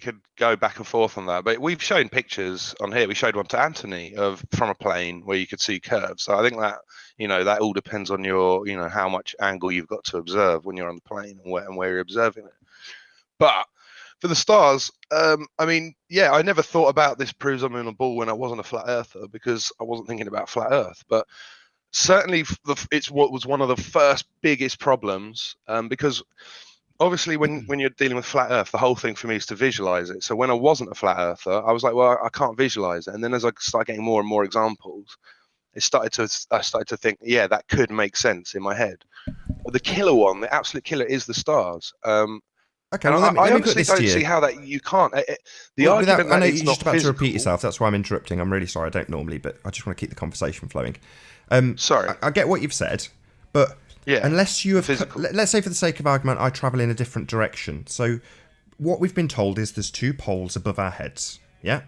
could go back and forth on that, but we've shown pictures on here. We showed one to Anthony from a plane where you could see curves. So I think that that all depends on your how much angle you've got to observe when you're on the plane and where you're observing it. But for the stars, I never thought about this proves I'm on a ball when I wasn't a flat earther, because I wasn't thinking about flat Earth. But certainly it's what was one of the first biggest problems, because obviously when you're dealing with flat Earth, the whole thing for me is to visualize it. So when I wasn't a flat earther, I was like, well, I can't visualize it. And then as I started getting more and more examples, I started to think, yeah, that could make sense in my head. But the killer one, the absolute killer, is the stars. Okay, well, let me put honestly this to don't you. see how that you can't. The Well, argument I know that you're it's just not about physical, to repeat yourself. That's why I'm interrupting. I'm really sorry. I don't normally, but I just want to keep the conversation flowing. Sorry. I get what you've said, but Yeah, unless you have, physical. let's say for the sake of argument, I travel in a different direction. So what we've been told is there's 2 poles above our heads. Yeah.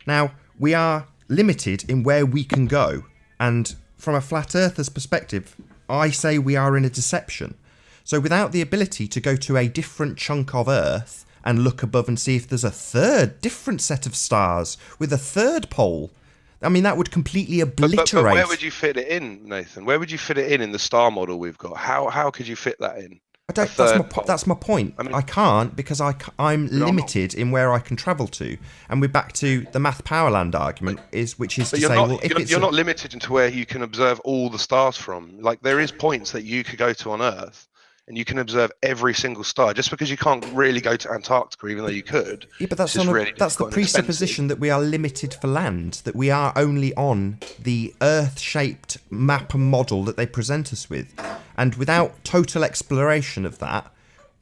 Now we are limited in where we can go, and from a flat earther's perspective, I say we are in a deception. So without the ability to go to a different chunk of Earth and look above and see if there's a third different set of stars with a third pole, I mean, that would completely obliterate. But where would you fit it in, Nathan? Where would you fit it in the star model we've got? How could you fit that in? I don't. That's my point. I mean, I can't because I'm limited in where I can travel to, and we're back to the math powerland argument, which is to say, well, if you're not limited into where you can observe all the stars from. Like there is points that you could go to on Earth, and you can observe every single star. Just because you can't really go to Antarctica, even though you could. Yeah, but that's the presupposition that we are limited for land, that we are only on the Earth-shaped map and model that they present us with. And without total exploration of that,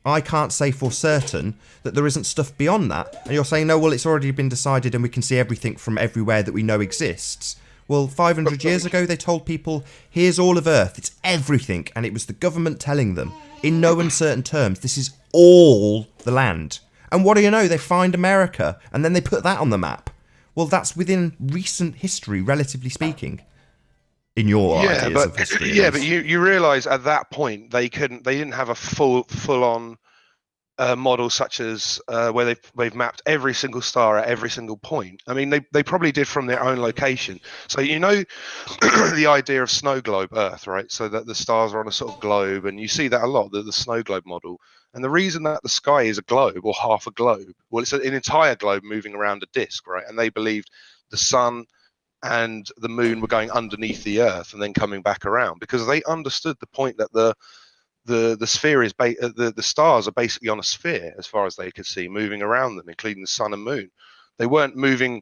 I can't say for certain that there isn't stuff beyond that. And you're saying, no, well, it's already been decided and we can see everything from everywhere that we know exists. Well, 500 years ago, they told people, here's all of Earth, it's everything. And it was the government telling them, in no uncertain terms, this is all the land. And what do you know? They find America, and then they put that on the map. Well, that's within recent history, relatively speaking. In your ideas of history. Yeah, but you realise at that point they didn't have a full on model such as where they've mapped every single star at every single point. I mean, they probably did from their own location. So you know the idea of snow globe Earth, right? So that the stars are on a sort of globe, and you see that a lot, the snow globe model. And the reason that the sky is a globe or half a globe, well, it's an entire globe moving around a disk, right? And they believed the sun and the moon were going underneath the Earth and then coming back around, because they understood the point that the sphere is the stars are basically on a sphere as far as they could see, moving around them, including the sun and moon. They weren't moving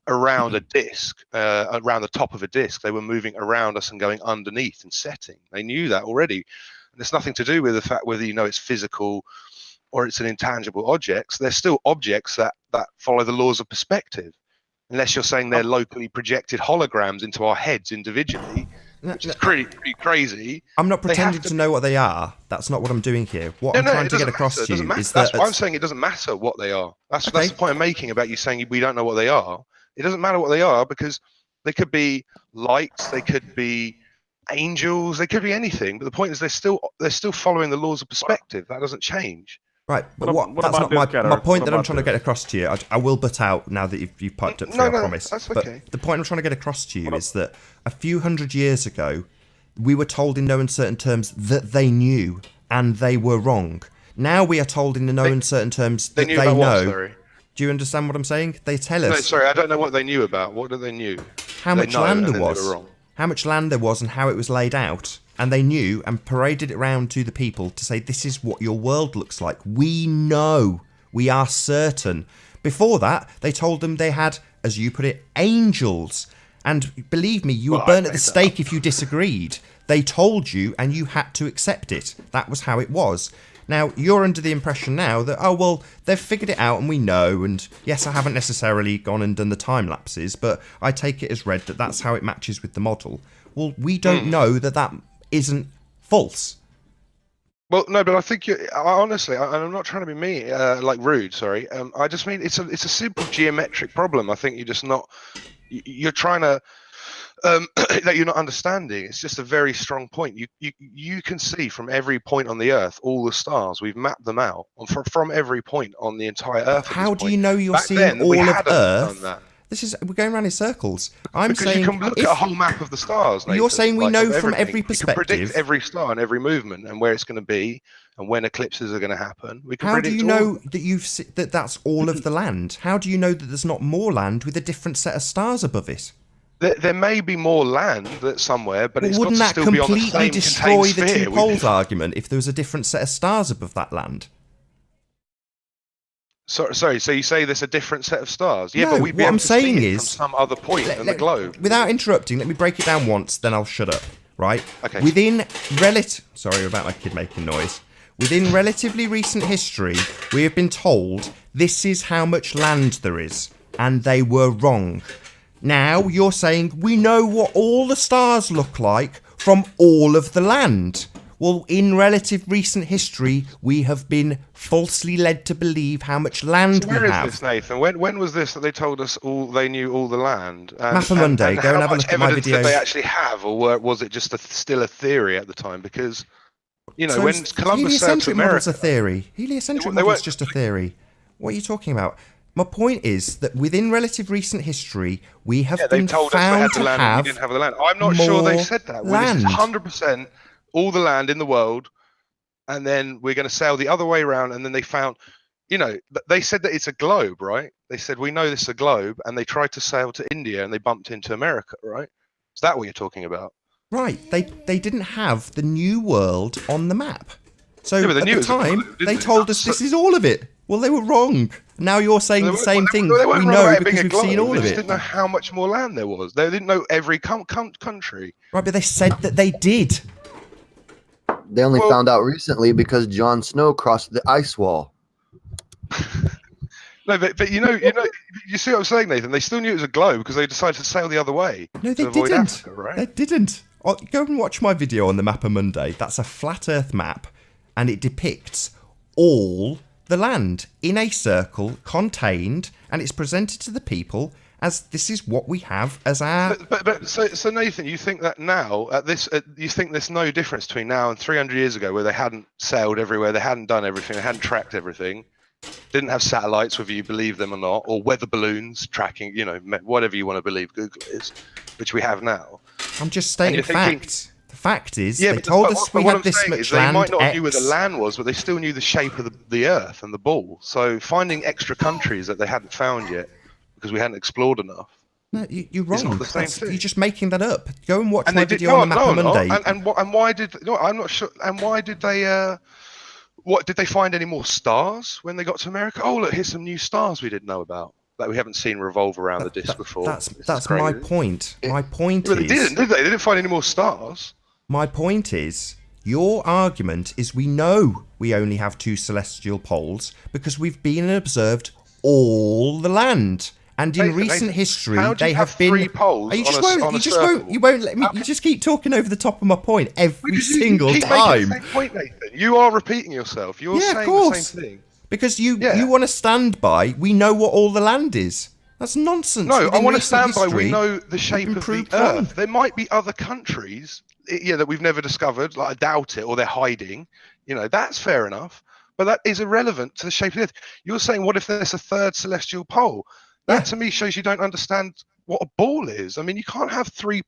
around a disk, around the top of a disk. They were moving around us and going underneath and setting. They knew that already, and it's nothing to do with the fact whether you know it's physical or it's an intangible objects. They're still objects that follow the laws of perspective. Unless you're saying they're locally projected holograms into our heads individually, which is pretty crazy. I'm not pretending to know what they are. That's not what I'm doing here. What I'm trying to get across to you is that... That's why I'm saying it doesn't matter what they are. That's the point I'm making about you saying we don't know what they are. It doesn't matter what they are, because they could be lights, they could be angels, they could be anything. But the point is they're still following the laws of perspective. That doesn't change. Right, but that's not my point that I'm trying to get across to you. I will butt out now that you've piped up through, I promise. That's okay. But the point I'm trying to get across to you is that a few hundred years ago, we were told in no uncertain terms that they knew, and they were wrong. Now we are told in no uncertain terms that they know. What, do you understand what I'm saying? They tell us. No, sorry, I don't know what they knew about. What did they knew? How much land there was. How much land there was and how it was laid out. And they knew and paraded it around to the people to say, this is what your world looks like. We know. We are certain. Before that, they told them they had, as you put it, angels. And believe me, you were burnt at the stake if you disagreed. They told you and you had to accept it. That was how it was. Now, you're under the impression now that, oh, well, they've figured it out and we know. And yes, I haven't necessarily gone and done the time lapses, but I take it as read that that's how it matches with the model. Well, we don't know that isn't false. Well, no, but I think honestly, I'm not trying to be mean, like rude. Sorry, I just mean it's a simple geometric problem. I think you're trying to that you're not understanding. It's just a very strong point. You can see from every point on the Earth all the stars. We've mapped them out from every point on the entire Earth. How do you know you're seeing all of Earth? We're going around in circles. Because saying you can look at a whole map of the stars. Nathan, you're saying we know from every perspective. We can predict every star and every movement and where it's going to be and when eclipses are going to happen. We can How do you know that that's all of the land? How do you know that there's not more land with a different set of stars above it? There may be more land that's somewhere, but Well, it's got wouldn't to that still be on the completely same destroy contained the sphere. two poles argument if there was a different set of stars above that land? Sorry, so you say there's a different set of stars? Yeah, No, but we'd be what able I'm to saying see it from is- some other point in the globe. Without interrupting, let me break it down once, then I'll shut up. Right? Okay. Sorry about my kid making noise. Within relatively recent history, we have been told this is how much land there is, and they were wrong. Now you're saying we know what all the stars look like from all of the land. Well, in relative recent history, we have been falsely led to believe how much land So we where is have. this, Nathan? When was this that they told us they knew all the land? Map of Monday, go and have a look at my evidence video. did they actually have, or was it just still a theory at the time? Because, So when Columbus sailed to heliocentric model's a America, theory. Heliocentric They model's weren't- just a theory. What are you talking about? My point is that within relative recent history, we have yeah, they been told us they found had the to land and we have didn't have the land. I'm not sure they more said that. Well, land. this is 100% all the land in the world, and then we're going to sail the other way around, and then they found, they said that it's a globe, right? They said, we know this is a globe, and they tried to sail to India, and they bumped into America, right? Is that what you're talking about? Right, they didn't have the new world on the map. So Yeah, but they at knew the it was a time, globe, didn't they they? told us this is all of it. Well, they were wrong. Now you're saying the same thing. They weren't We wrong know about it being because a we've globe. seen all They of just it. didn't know how much more land there was. They didn't know every country. Right, but they said that they did. They only Well- found out recently because Jon Snow crossed the ice wall. No, but you see what I'm saying, Nathan? They still knew it was a globe because they decided to sail the other way No, they to avoid didn't. Africa, right? They didn't. Oh, go and watch my video on the Map of Monday. That's a flat Earth map, and it depicts all the land in a circle, contained, and it's presented to the people as this is what we have as our. So Nathan, you think that now you think there's no difference between now and 300 years ago, where they hadn't sailed everywhere, they hadn't done everything, they hadn't tracked everything, didn't have satellites, whether you believe them or not, or weather balloons tracking, whatever you want to believe Google is, which we have now. I'm just stating you're thinking- facts. The fact is, Yeah, they but told but us what we had I'm this saying much is land. They might not have knew where the X. land was, but they still knew the shape of the Earth and the ball. So finding extra countries that they hadn't found yet because we hadn't explored enough. No, you're It's wrong. not the same thing. You're just making that up. Go and watch And my they did video on the Map of no. Monday. And why did? No, I'm not sure. And why did they? What did they find any more stars when they got to America? Oh, look, here's some new stars we didn't know about that we haven't seen revolve around the disk before. That's This is that's my crazy. point. My point Yeah, but they is. didn't, did they? They didn't find any more stars. My point is, your argument is we know we only have two celestial poles because we've been and observed all the land. And in recent history, how do you they have have been. three poles you just on a- won't. on a You just won't. circle? You won't let me. You just keep talking over the top of my point every Because you single keep making time. the same point, Nathan. You are repeating yourself. You're Yeah, of saying course. the same thing. Because you Yeah. want to stand by. We know what all the land is. That's nonsense. No, I Within want to recent stand by. We history, know the shape of the improved Earth. wrong. There might be other countries, that we've never discovered. Like I doubt it, or they're hiding. That's fair enough. But that is irrelevant to the shape of the Earth. You're saying, what if there's a third celestial pole? That to me shows you don't understand what a ball is. I mean, you can't have three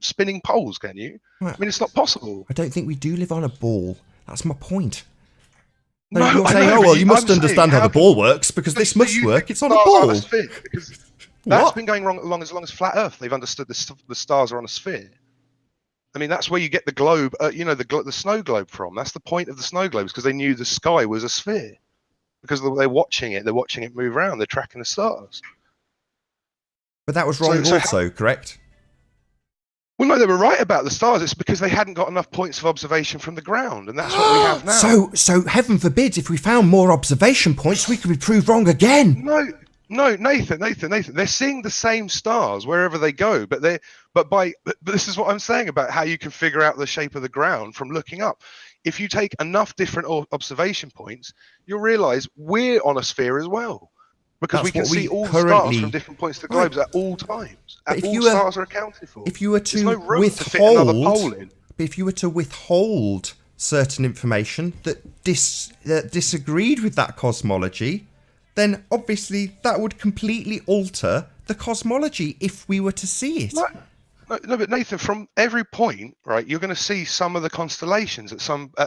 spinning poles, can you? Right. I mean, it's not possible. I don't think we do live on a ball. That's my point. So No, you're I saying, know, oh but well, you must I'm saying, understand how how the ball works because this So must you work. think It's on a stars are ball. sphere, because that's What? been going wrong as long as flat Earth. They've understood the stars are on a sphere. I mean, that's where you get the globe, the snow globe from. That's the point of the snow globes, because they knew the sky was a sphere. Because they're watching it move around. They're tracking the stars. But that was wrong So also, correct? Well, no, they were right about the stars. It's because they hadn't got enough points of observation from the ground, and that's what we have now. So heaven forbid, if we found more observation points, we could be proved wrong again. No, Nathan. They're seeing the same stars wherever they go, but this is what I'm saying about how you can figure out the shape of the ground from looking up. If you take enough different observation points, you'll realise we're on a sphere as well, because That's we can what we see all the currently- stars from different points of the globes at all times. But if All you were- stars are accounted for. If you were There's to no room to fit another pole in. but if you were to withhold certain information that disagreed with that cosmology, then obviously that would completely alter the cosmology if we were to see it. No, but Nathan, from every point, right, you're going to see some of the constellations at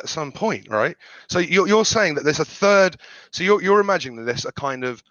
some point, right? So you're saying that there's a third. So you're imagining that there's a kind of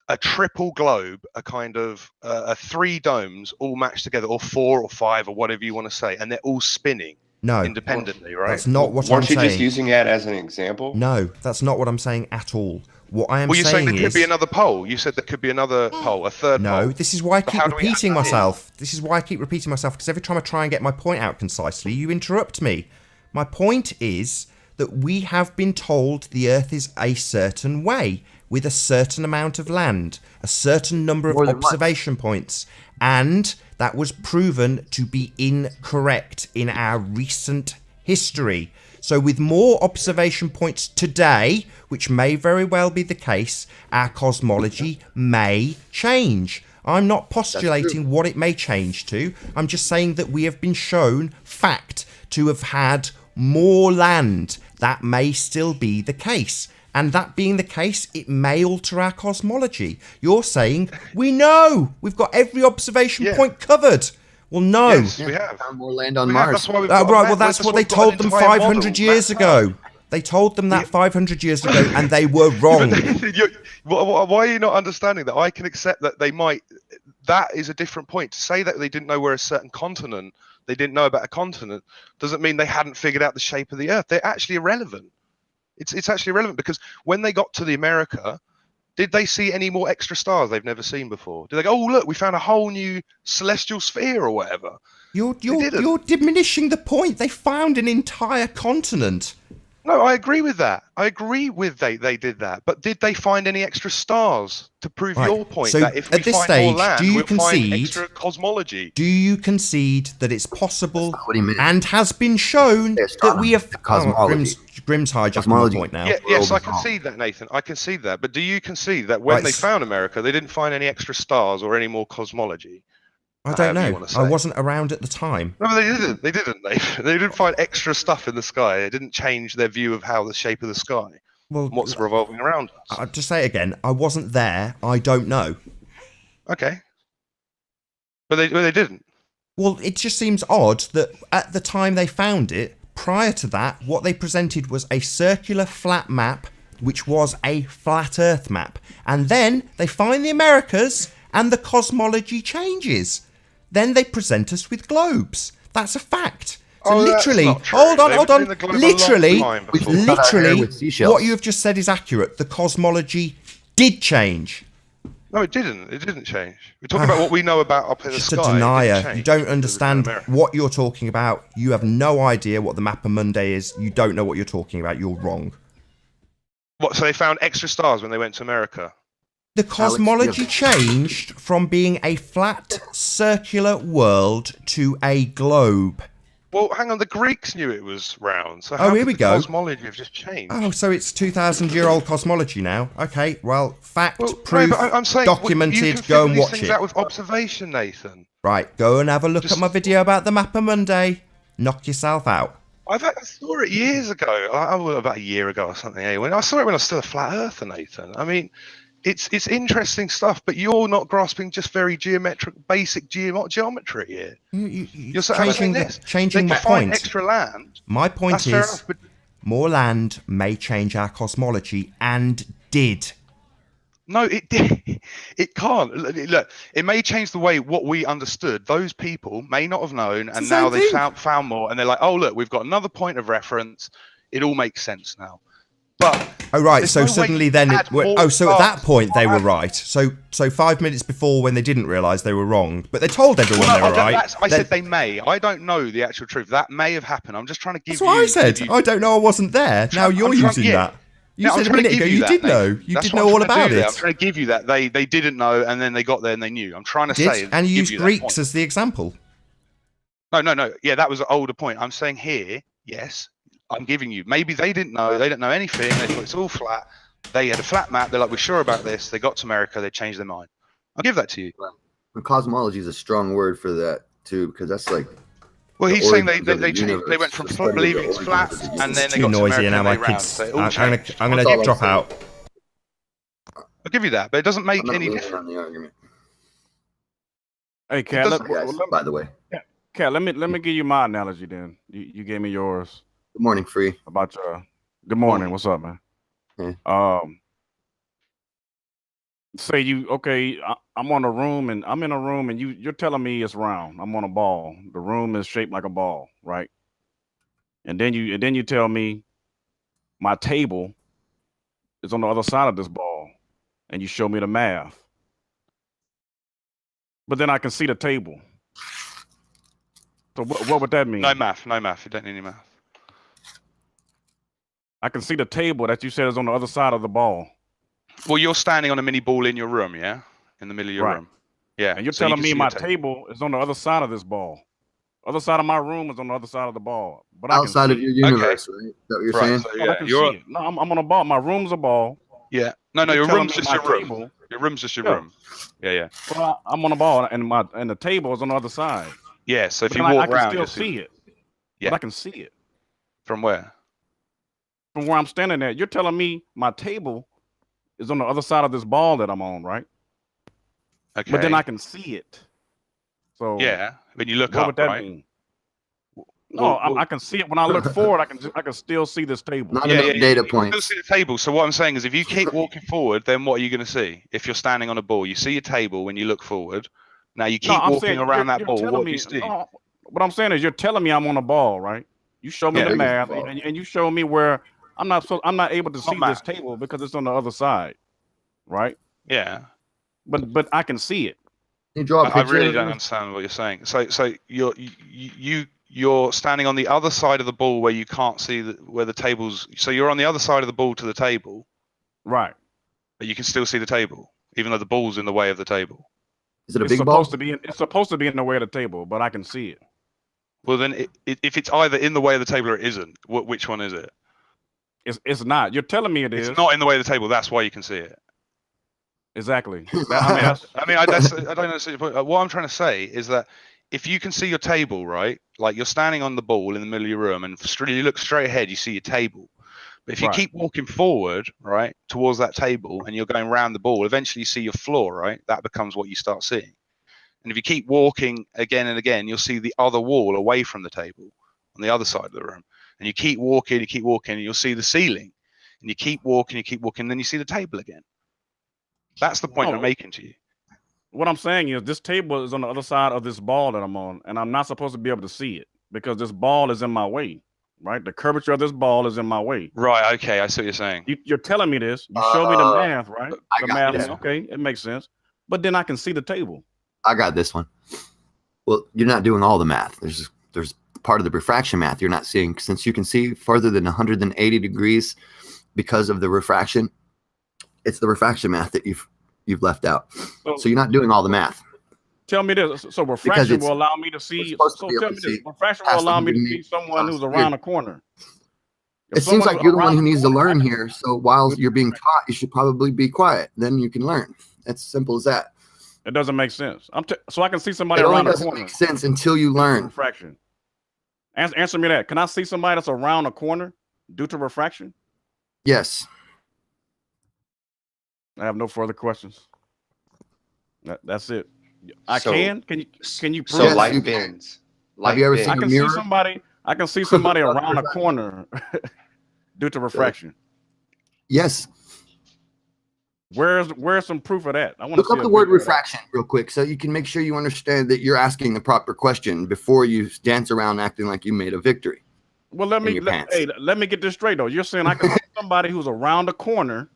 a triple globe, a kind of a 3 domes all matched together, or 4 or 5 or whatever you want to say, and they're all spinning independently, right? That's not what I'm Weren't you saying. just using that as an example? No, that's not what I'm saying at all. What I am Well, you're saying saying there is... could be another pole. You said there could be another pole, a third pole. No, this is why I So keep how do we repeating add that in? myself. This is why I keep repeating myself, because every time I try and get my point out concisely, you interrupt me. My point is that we have been told the Earth is a certain way, with a certain amount of land, a certain number of More than observation points, and that was proven to be incorrect in our recent history. So with more observation points today, which may very well be the case, our cosmology may change. I'm not postulating what it may change to. I'm just saying that we have been shown fact to have had more land. That may still be the case. And that being the case, it may alter our cosmology. You're saying, we know, we've got every observation point covered. Well, no. Yes, we have. Found more land on We have. Mars. That's why we've Right, got well, that's what they we've got an told them entire 500 model years mapped out. ago. They told them that 500 years ago, and they were wrong. Why are you not understanding that? I can accept that they might. That is a different point. To say that they didn't know where a certain continent, they didn't know about a continent, doesn't mean they hadn't figured out the shape of the Earth. They're actually irrelevant. It's actually irrelevant because when they got to the America, did they see any more extra stars they've never seen before? Did they go, oh look, we found a whole new celestial sphere or whatever? You're diminishing the point. They found an entire continent. No, I agree with that. I agree with they did that. But did they find any extra stars to prove your point? So that if we at this find stage, more land, do you we'll find concede? extra cosmology? Do you concede that it's possible What do you mean? and has been shown that we have Cosmology. Grimm's hijacking Cosmology. my point now. Yes, I World is wrong. concede that, Nathan. I concede that. But do you concede that when Right, they found America, they didn't find any extra stars or any more cosmology? I don't However you know. wanna say. I wasn't around at the time. No, they didn't. They didn't. They didn't find extra stuff in the sky. It didn't change their view of how the shape of the sky, Well, and what's revolving around us. I'll just say it again. I wasn't there. I don't know. Okay. But they didn't. Well, it just seems odd that at the time they found it, prior to that, what they presented was a circular flat map, which was a flat Earth map. And then they find the Americas and the cosmology changes. Then they present us with globes. That's a fact. So literally, that's not true. hold on. They've been in the globe a long Literally, time before. We've got our hair literally, with seashells. what you have just said is accurate. The cosmology did change. No, it didn't. It didn't change. We're talking about what we know about up in the Just sky. a It didn't denier. change You don't because understand it's in America. what you're talking about. You have no idea what the Mappa Monday is. You don't know what you're talking about. You're wrong. What? So they found extra stars when they went to America. The cosmology changed from being a flat, circular world to a globe. Well, hang on. The Greeks knew it was round. So Oh, how here could we the go. Cosmology have just changed. Oh, so it's 2,000-year-old cosmology now. Okay, well, fact, Well, proof, no, but I'm saying, documented. You can Go figure and these watch things it. out with observation, Nathan. Right, go and have a look Just- at my video about the Mappa Monday. Knock yourself out. I saw it years ago. About a year ago or something. Anyway, I saw it when I was still a flat earther, Nathan. I mean, it's interesting stuff, but you're not grasping just very basic geometry here. You're saying Changing they my can find point. extra land. My point That's fair is, enough, but more land may change our cosmology, and did. no, it it can't. Look, it may change the way what we understood. Those people may not have known, and the now same they thing. found more, and they're like, oh look, we've got another point of reference. It all makes sense now. But Oh right, there's so no way suddenly to then add more so at that stars. point they were right. So 5 minutes before when they didn't realise they were wrong, but they told everyone Well, they no, were right. I said they may. I don't know the actual truth. That may have happened. I'm just trying to give That's what I said. give you- I don't know. I wasn't there. Now you're using that. You No, I'm said a trying to minute give ago you you that, did know. Nathan. You That's did what know I'm all trying to about do there. I'm it. trying to give you that. They didn't know, and then they got there and they knew. I'm trying to say. And you give used you that Greeks point. as the example. No. Yeah, that was an older point. I'm saying here, yes, I'm giving you. Maybe they didn't know. They didn't know anything. They thought it's all flat. They had a flat map. They're like, we're sure about this. They got to America. They changed their mind. I'll give that to you. And cosmology is a strong word for that too, because that's like Well, the he's saying origins of the changed. They universe, went from the study of believing the it's flat, origins of the and then It's they too got to noisy America now. and My they round. kids. So it all I'm changed. gonna That's all I'm drop saying. out. I'll give you that, but it doesn't make I'm not any leaning difference. on the argument. Hey, Cat. doesn't- Yes, by the way. Cat, let me give you my analogy then. You gave me yours Good morning, Free. about your. Good morning. What's up, man? Hey. say I'm on a room and I'm in a room and you're telling me it's round. I'm on a ball. The room is shaped like a ball, right? And then you tell me my table is on the other side of this ball, and you show me the math. But then I can see the table. So what would that mean? No math. You don't need any math. I can see the table that you said is on the other side of the ball. Well, you're standing on a mini ball in your room, yeah? In the middle of your Right. room. Yeah. And you're so you telling can me see my your table is on the other side of this ball. Other side of my room is on the other side of the ball. But I Outside can of see your it. universe, right? Is that what you're saying? So, But yeah, I can see it. No, I'm on a ball. My room's a ball. Yeah. No, You're your telling room's me just my your room. table. Your room's just your Yeah. room. Yeah. Well, I'm on a ball, and the table is on the other side. Yeah, so if But you then walk I can around, still you'll see it. Yeah. But I can see it From where? from where I'm standing at. You're telling me my table is on the other side of this ball that I'm on, right? Okay. But then I can see it. So Yeah, when you look what up, would that right? mean? No, I can see it when I look forward. I can still see this table. Not enough data You can still points. see the table. So what I'm saying is, if you keep walking forward, then what are you going to see? If you're standing on a ball, you see your table when you look forward. Now you keep I'm walking saying around that you're ball. telling What do me. you see? No, what I'm saying is you're telling me I'm on a ball, right? You show me Yeah. the Big as math, the ball. and you show me where I'm not able to It's not see this math. table because it's on the other side, right? Yeah. But I can see it. Can you draw a I picture? really of don't this? understand what you're saying. So you're standing on the other side of the ball where you can't see where the table's. So you're on the other side of the ball to the table, Right. but you can still see the table, even though the ball's in the way of the table. Is it a It's big ball? it's supposed to be in the way of the table, but I can see it. Well, then if it's either in the way of the table or it isn't, which one is it? It's not. You're telling me it is. It's not in the way of the table. That's why you can see it. Exactly. I don't understand your point. What I'm trying to say is that if you can see your table, right, like you're standing on the ball in the middle of your room, and you look straight ahead, you see your table. But if you Right. keep walking forward, right, towards that table, and you're going around the ball, eventually you see your floor, right? That becomes what you start seeing. And if you keep walking again and again, you'll see the other wall away from the table on the other side of the room. And you keep walking, and you'll see the ceiling. And you keep walking, and then you see the table again. That's the point I'm making to you. What I'm saying is this table is on the other side of this ball that I'm on, and I'm not supposed to be able to see it because this ball is in my way, right? The curvature of this ball is in my way. Right, okay, I see what you're saying. You're telling me this. You show me the math, right? I The got math, this. okay, it makes sense. But then I can see the table. I got this one. Well, you're not doing all the math. There's part of the refraction math you're not seeing, since you can see further than 180 degrees because of the refraction. It's the refraction math that you've left out. So you're not doing all the math. Tell me this. So refraction will allow me to see. So tell me this. Refraction will allow me to see someone who's around a corner. It seems like you're the one who needs to learn here. So while you're being taught, you should probably be quiet. Then you can learn. It's simple as that. It doesn't make sense. So I can see somebody It only around the doesn't corner. make sense until you learn. Refraction. Answer me that. Can I see somebody that's around a corner due to refraction? Yes. I have no further questions. That's it. I So- can. Can you prove? So Yes, light you can. bends. Have you ever seen I a can mirror? see somebody. I can see somebody around a corner due to refraction. Yes. Where's some proof of that? I want to Look see up a the word video of that. refraction real quick so you can make sure you understand that you're asking the proper question before you dance around acting like you made a victory. Well, let me get this straight though. You're saying I can see somebody who's around a corner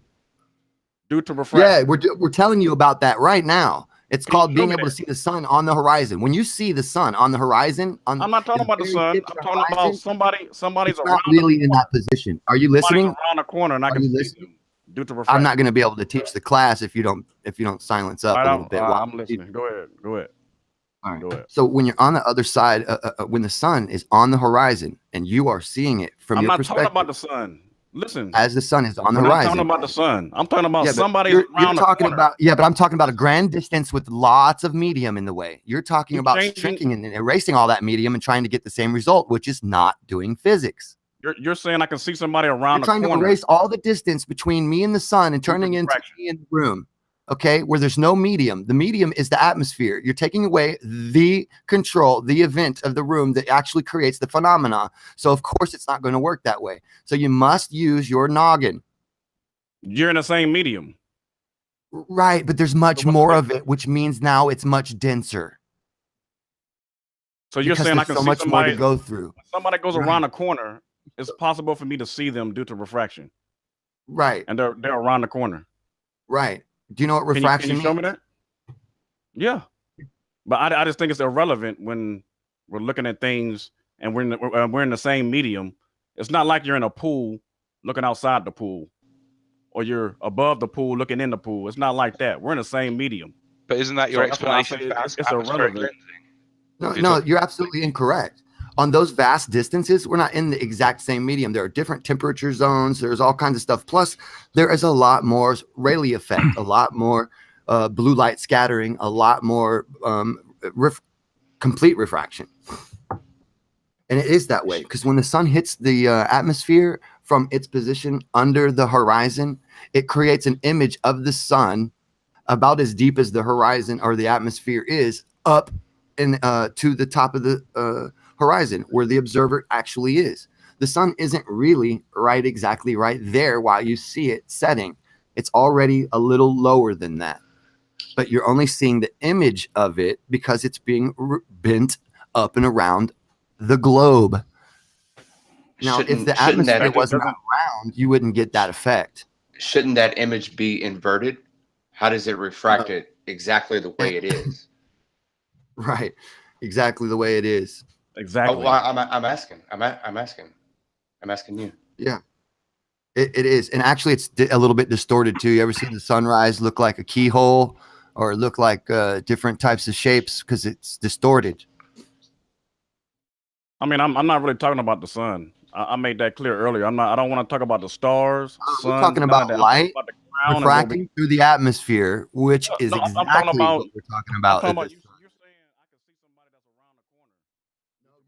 due to refraction. Yeah, we're telling you about that right now. It's Can called you show being me able to that? see the sun on the horizon. When you see the sun on the horizon, I'm not talking about the sun. I'm talking about somebody's it's around not really in that position. Are you listening? around a corner, and I Are can you see listening? them due to refraction. I'm not going to be able to teach the class if you don't silence up a little bit. I'm listening. Go ahead. All right. Go ahead. So when you're on the other side, when the sun is on the horizon and you are seeing it from I'm your not perspective, talking about the sun. Listen, as the sun is on the I'm not horizon. talking about the sun. I'm talking about but somebody you're around talking the corner. about but I'm talking about a grand distance with lots of medium in the way. You're talking about changing- shrinking and erasing all that medium and trying to get the same result, which is not doing physics. You're saying I can see somebody around You're the trying to corner. erase all the distance between me and the sun and turning into refraction. me in the room. Okay, where there's no medium. The medium is the atmosphere. You're taking away the control, the event of the room that actually creates the phenomena. So of course it's not going to work that way. So you must use your noggin. You're in the same medium. Right, but there's much more of it, which means now it's much denser. So you're Because saying I there's can so see much more to somebody go through. somebody goes Right. around a corner, it's possible for me to see them due to refraction. Right, And they're around the corner. right. Do you know what Can refraction you show me means? that? Yeah. But I just think it's irrelevant when we're looking at things and we're in the same medium. It's not like you're in a pool looking outside the pool, or you're above the pool looking in the pool. It's not like that. We're in the same medium. But isn't that your So that's why I explanation say for it's atmospheric irrelevant. lensing? No, you're absolutely incorrect. On those vast distances, we're not in the exact same medium. There are different temperature zones. There's all kinds of stuff. Plus, there is a lot more Rayleigh effect, a lot more blue light scattering, a lot more complete refraction. And it is that way because when the sun hits the atmosphere from its position under the horizon, it creates an image of the sun about as deep as the horizon or the atmosphere is up and to the top of the horizon where the observer actually is. The sun isn't really exactly right there while you see it setting. It's already a little lower than that. But you're only seeing the image of it because it's being bent up and around the globe. Now, if the atmosphere wasn't round, you wouldn't get that effect. Shouldn't that image be inverted? How does it refract it exactly the way it is? Right, exactly the way it is. Exactly. Oh, well, I'm asking. I'm asking you. Yeah, it is, and actually, it's a little bit distorted too. You ever see the sunrise look like a keyhole, or look like different types of shapes because it's distorted? I mean, I'm not really talking about the sun. I made that clear earlier. I don't want to talk about the stars, sun. We're talking about light refracting through the atmosphere, which is exactly what we're talking about. You're saying I can see somebody that's around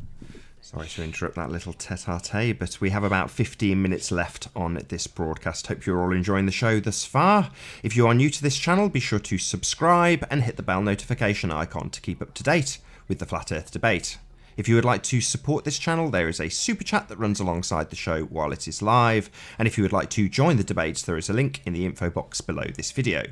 the corner. Sorry to interrupt that little tete-a-tete, but we have about 15 minutes left on this broadcast. Hope you're all enjoying the show thus far. If you are new to this channel, be sure to subscribe and hit the bell notification icon to keep up to date with the Flat Earth debate. If you would like to support this channel, there is a super chat that runs alongside the show while it is live. And if you would like to join the debate, there is a link in the info box below this video.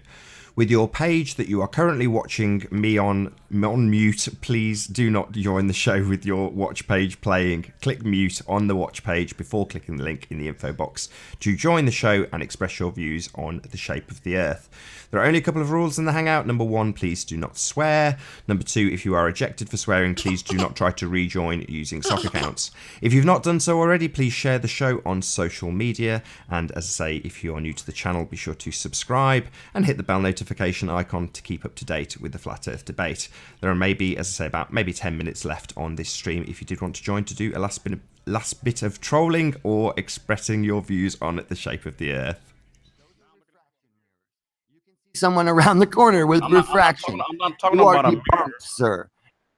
With your page that you are currently watching me on mute, please do not join the show with your watch page playing. Click mute on the watch page before clicking the link in the info box to join the show and express your views on the shape of the Earth. There are only a couple of rules in the Hangout. Number 1, please do not swear. Number 2, if you are ejected for swearing, please do not try to rejoin using sock accounts. If you've not done so already, please share the show on social media. And as I say, if you are new to the channel, be sure to subscribe and hit the bell notification icon to keep up to date with the Flat Earth debate. There are maybe, as I say, about maybe 10 minutes left on this stream if you did want to join to do a last bit of trolling or expressing your views on the shape of the Earth. Someone around the corner with refraction. I'm not talking about a mirror, sir.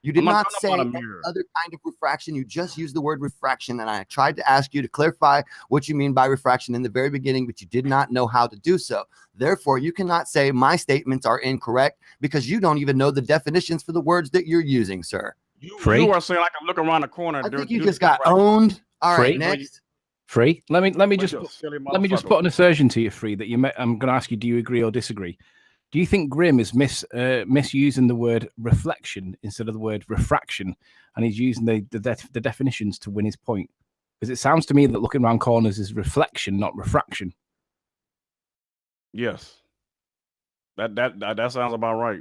You did not say any other kind of refraction. You just used the word refraction, and I tried to ask you to clarify what you mean by refraction in the very beginning, but you did not know how to do so. Therefore, you cannot say my statements are incorrect because you don't even know the definitions for the words that you're using, sir. You are saying I can look around the corner. I think you just got owned. All right, next. Free. Let me just put an assertion to you, Free, that I'm going to ask you, do you agree or disagree? Do you think Grimm is misusing the word reflection instead of the word refraction, and he's using the definitions to win his point? Because it sounds to me that looking around corners is reflection, not refraction. Yes, that sounds about right.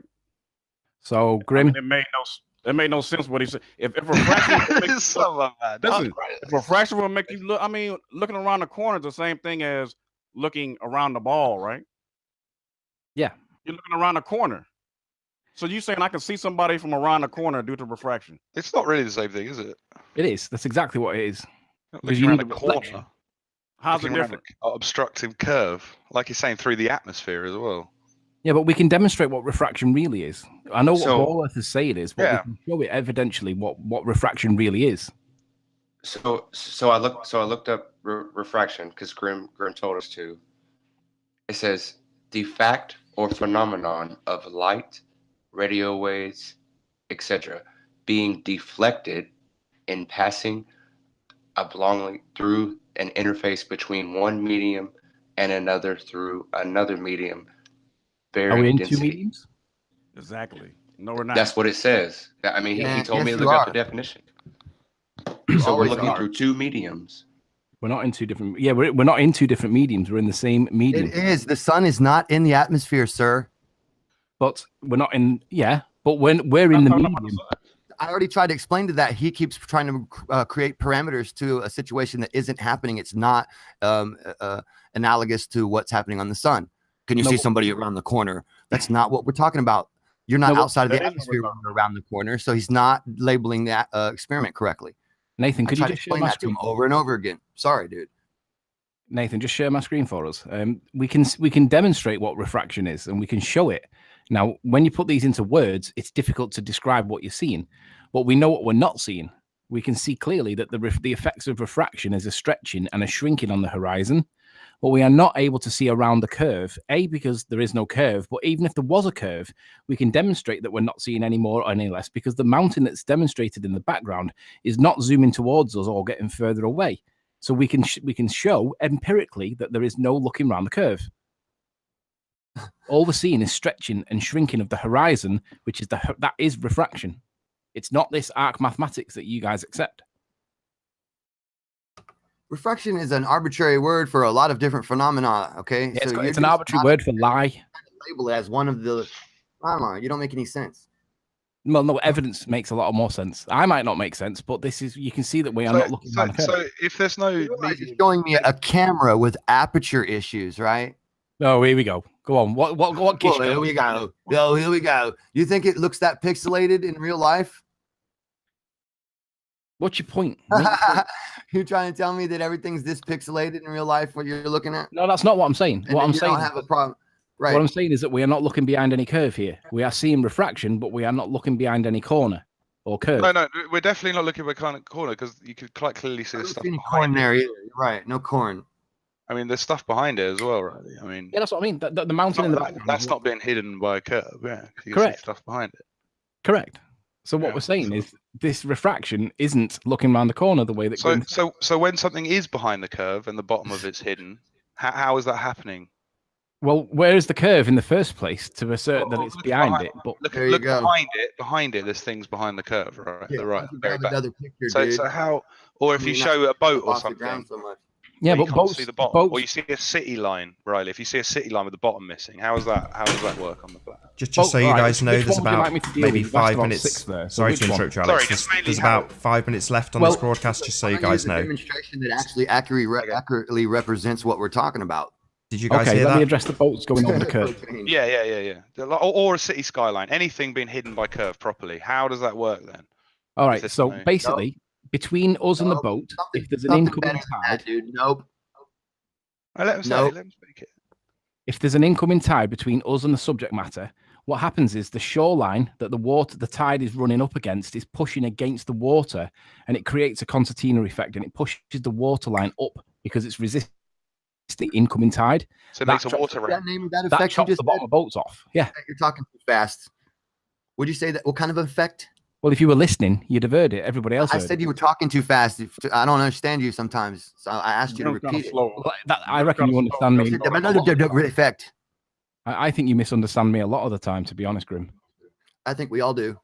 So Grimm, it made no sense what he said. If refraction if refraction will make you look, I mean, looking around the corner is the same thing as looking around the ball, right? Yeah. You're looking around the corner. So you saying I can see somebody from around the corner due to refraction? It's not really the same thing, is it? It is. That's exactly what it is. Because you need a corner. How's it different? Obstructive curve, like you're saying, through the atmosphere as well. Yeah, but we can demonstrate what refraction really is. I know what ball earthers say it is, but we can show it evidentially what refraction really is. So I looked up refraction because Grimm told us to. It says the fact or phenomenon of light, radio waves, etc., being deflected in passing oblongly through an interface between one medium and another through another medium Are we varying in two density. mediums? Exactly. No, we're not. That's what it says. I mean, he told me to look up the definition. So we're looking through two mediums. We're not in two different. Yeah, we're not in two different mediums. We're in the same medium. It is. The sun is not in the atmosphere, sir. But we're not in. Yeah, but when we're in the medium. I already tried to explain to that. He keeps trying to create parameters to a situation that isn't happening. It's not analogous to what's happening on the sun. Can you see somebody around the corner? That's not what we're talking about. You're not outside of the atmosphere when you're around the corner, so he's not labeling that experiment correctly. Nathan, could you just explain that to him over and over again? Sorry, dude. Nathan, just share my screen for us. We can demonstrate what refraction is, and we can show it. Now, when you put these into words, it's difficult to describe what you're seeing, but we know what we're not seeing. We can see clearly that the effects of refraction is a stretching and a shrinking on the horizon, but we are not able to see around the curve, because there is no curve, but even if there was a curve, we can demonstrate that we're not seeing any more or any less because the mountain that's demonstrated in the background is not zooming towards us or getting further away. So we can show empirically that there is no looking around the curve. All we're seeing is stretching and shrinking of the horizon, which is that is refraction. It's not this arc mathematics that you guys accept. Refraction is an arbitrary word for a lot of different phenomena. Okay, yeah, so it's an arbitrary word for lie. Label it as one of the. I don't know. You don't make any sense. Well, no, evidence makes a lot more sense. I might not make sense, but this is, you can see that we are not looking around the curve. So if there's no you're showing me a camera with aperture issues, right? Oh, here we go. Go on. What? Well, here we go. Here we go. You think it looks that pixelated in real life? What's your point? You're trying to tell me that everything's this pixelated in real life? What you're looking at? No, that's not what I'm saying. And what I'm you saying don't have a problem. Right. What I'm saying is that we are not looking behind any curve here. We are seeing refraction, but we are not looking behind any corner or curve. No, we're definitely not looking behind a corner because you could quite clearly see the stuff behind corn there either. You're right. No corn. I mean, there's stuff behind it as well, right? I mean, yeah, that's what I mean. The mountain in the background. That's not being hidden by a curve. Yeah, you correct. See stuff behind it. Correct. So what we're saying is this refraction isn't looking around the corner the way that. So when something is behind the curve and the bottom of it's hidden, how is that happening? Well, where is the curve in the first place to assert that it's behind it? But look behind it. There's things behind the curve, right? Yeah, right, very back. Picture, so how? Or if you show a boat or something. Yeah, but you can't see the bottom, or you see a city line, Riley. If you see a city line with the bottom missing, how does that work on the plan? Just so you guys know, there's about maybe 5 minutes. Sorry to interrupt you, Alex. There's about 5 minutes left on this broadcast, just so you guys know. Demonstration that actually accurately represents what we're talking about. Did you guys hear that? Let me address the boats going over the curve. Yeah. Or a city skyline, anything being hidden by curve properly. How does that work then? All right. So basically, between us and the boat, if there's an incoming tide, Nope. Let him speak it. If there's an incoming tide between us and the subject matter, what happens is the shoreline that the tide is running up against is pushing against the water, and it creates a concertina effect, and it pushes the water line up because it's resisting the incoming tide. So it makes a water ramp. That chops the bottom of boats off. Yeah. You're talking too fast. Would you say that? What kind of effect? Well, if you were listening, you'd have heard it. Everybody else heard said you were talking too fast. I don't understand you sometimes. So I asked you to repeat it. I reckon you understand me. Effect. I think you misunderstand me a lot of the time, to be honest, Grim. I think we all do.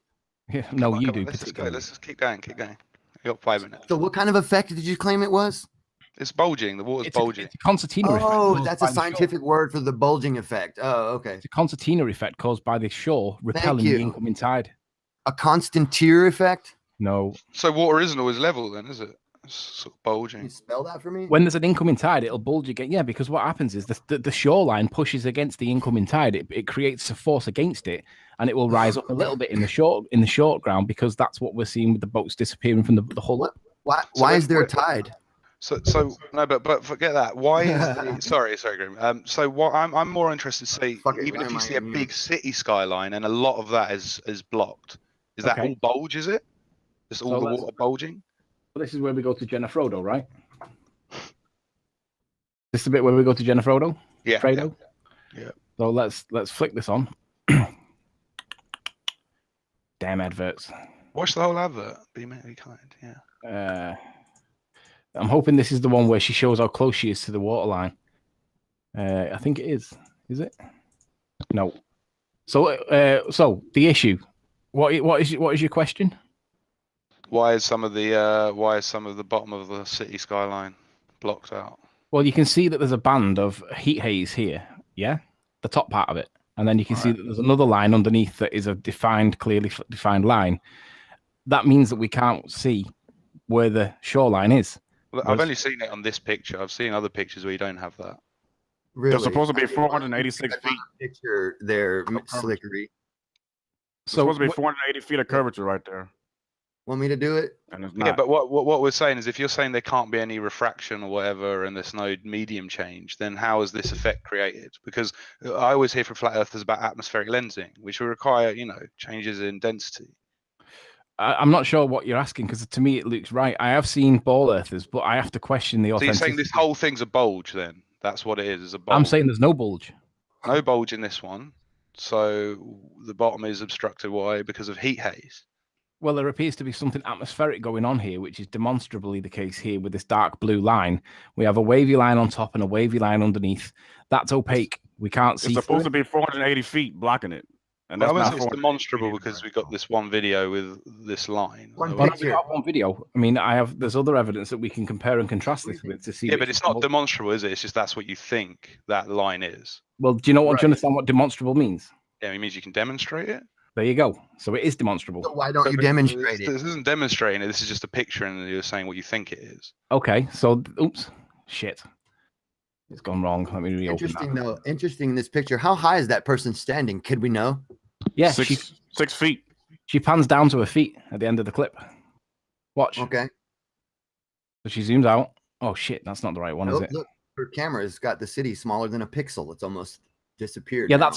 Yeah, no, you do. Let's just keep going. You got 5 minutes. So what kind of effect did you claim it was? It's bulging. The water's bulging. It's a concertina effect. Oh, that's a scientific word for the bulging effect. Oh, okay. It's a concertina effect caused by the shore repelling the incoming tide. A constantier effect? No. So water isn't always level then, is it? It's sort of bulging. Can you spell that for me? When there's an incoming tide, it'll bulge again. Yeah, because what happens is the shoreline pushes against the incoming tide. It creates a force against it, and it will rise up a little bit in the short ground because that's what we're seeing with the boats disappearing from the hull. Why is there a tide? So no, but forget that. Why is sorry, Grim. So what I'm more interested to see, even if you see a big city skyline and a lot of that is blocked, is that all bulge? Is it? Just all the water bulging? Well, this is where we go to Jenna Frodo, right? This is the bit where we go to Jenna Frodo. Yeah. Fredo. Yeah. So let's flick this on. Damn adverts. Watch the whole advert. Be kind. Yeah. I'm hoping this is the one where she shows how close she is to the waterline. I think it is. Is it? No. So the issue. What is your question? Why is some of the bottom of the city skyline blocked out? Well, you can see that there's a band of heat haze here. Yeah, the top part of it, and then you can see that there's another line underneath that is a clearly defined line. That means that we can't see where the shoreline is. Well, I've only seen it on this picture. I've seen other pictures where you don't have that. Really? They're supposed to be 486 feet. Picture there, Slickery. So supposed to be 480 feet of curvature right there. Want me to do it? And it's not. Yeah, but what we're saying is, if you're saying there can't be any refraction or whatever, and there's no medium change, then how is this effect created? Because I always hear from flat earthers about atmospheric lensing, which will require, changes in density. I'm not sure what you're asking, because to me it looks right. I have seen ball earthers, but I have to question the authenticity. So you're saying this whole thing's a bulge, then? That's what it is a bulge. I'm saying there's no bulge. No bulge in this one. So the bottom is obstructed. Why? Because of heat haze. Well, there appears to be something atmospheric going on here, which is demonstrably the case here with this dark blue line. We have a wavy line on top and a wavy line underneath. That's opaque. We can't see. It's supposed to be 480 feet blocking it. And that's not it's demonstrable because we got this one video with this line. One video. I mean, there's other evidence that we can compare and contrast this with to see. Yeah, but it's not demonstrable, is it? It's just that's what you think that line is. Well, do you know what? Do you understand what demonstrable means? Yeah, it means you can demonstrate it. There you go. So it is demonstrable. So why don't you demonstrate it? This isn't demonstrating it. This is just a picture, and you're saying what you think it is. Okay. So, oops, shit, it's gone wrong. Let me reopen Interesting though. Interesting in this picture. How high is that person standing? Could we know? Yeah, 6 feet. She pans down to her feet at the end of the clip. Watch. Okay. So she zooms out. Oh shit, that's not the right one, is it? Look, her camera's got the city smaller than a pixel. It's almost disappeared. Yeah, now.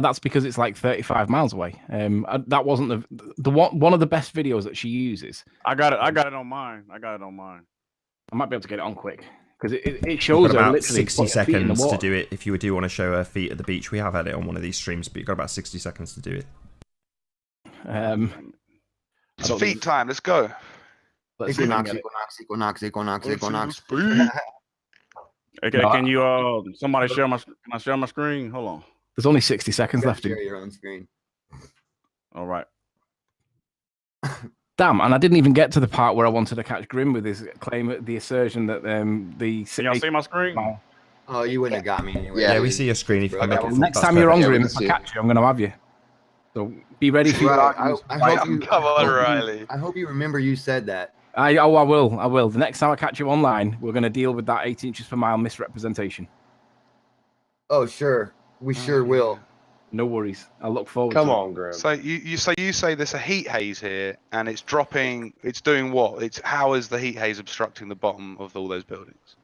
that's because it's like 35 miles away. That wasn't the one of the best videos that she uses. I got it on mine. I might be able to get it on quick because it shows her about literally 60 seconds to do it. If you do want to show her feet at the beach, we have had it on one of these streams, but you've got about 60 seconds to do it. It's feet time. Let's go. Equinox. Okay, can you somebody share my? Can I share my screen? Hold on. There's only 60 seconds left. Share your own screen. All right. Damn, and I didn't even get to the part where I wanted to catch Grim with his claim, the assertion that the. Can y'all see my screen? Oh, you wouldn't have got me anyway. Yeah, we see your screen. If you can make it next time you're on Grim, if I catch you, I'm going to have you. So be ready for your arguments. Come on, Riley. I hope you remember you said that. I will. The next time I catch you online, we're going to deal with that 8 inches per mile misrepresentation. Oh, sure. We sure will. No worries. I look forward Come to on, it. Graham. So you say there's a heat haze here, and it's dropping. It's doing what? How is the heat haze obstructing the bottom of all those buildings?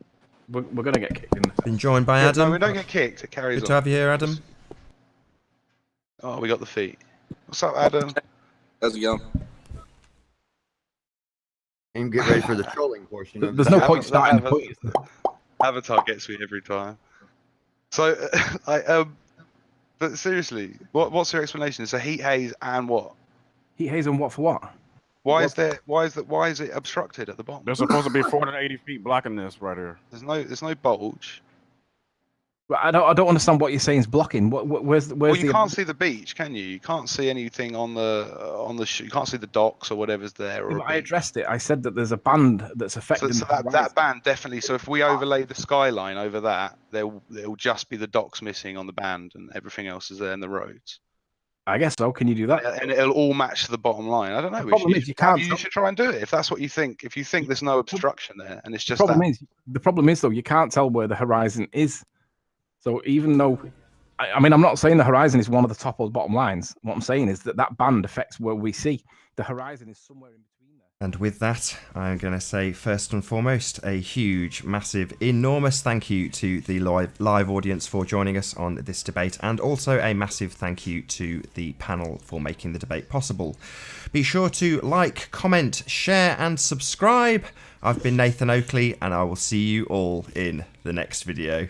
We're going to get kicked in. Been joined by Adam. No, we don't get kicked. It carries Good on. to have you here, Adam. Oh, we got the feet. What's up, Adam? How's it going? And get ready for the trolling portion. There's no point starting. Avatar gets me every time. So, but seriously, what's your explanation? It's a heat haze and what? Heat haze and what for what? Why is it obstructed at the bottom? There's supposed to be 480 feet blocking this right here. There's no bulge. But I don't understand what you're saying is blocking. Where's well, you can't see the beach, can you? You can't see anything on the you can't see the docks or whatever's there. Yeah, I addressed it. I said that there's a band that's affecting. So that band definitely. So if we overlay the skyline over that, there'll just be the docks missing on the band, and everything else is there in the roads. I guess so. Can you do that? And it'll all match to the bottom line. I don't know. The problem is you can't. You should try and do it if that's what you think. If you think there's no obstruction there, and it's just the problem is though you can't tell where the horizon is. So even though, I mean, I'm not saying the horizon is one of the top or bottom lines. What I'm saying is that band affects where we see. The horizon is somewhere in between there. And with that, I'm going to say first and foremost, a huge, massive, enormous thank you to the live audience for joining us on this debate, and also a massive thank you to the panel for making the debate possible. Be sure to like, comment, share, and subscribe. I've been Nathan Oakley, and I will see you all in the next video.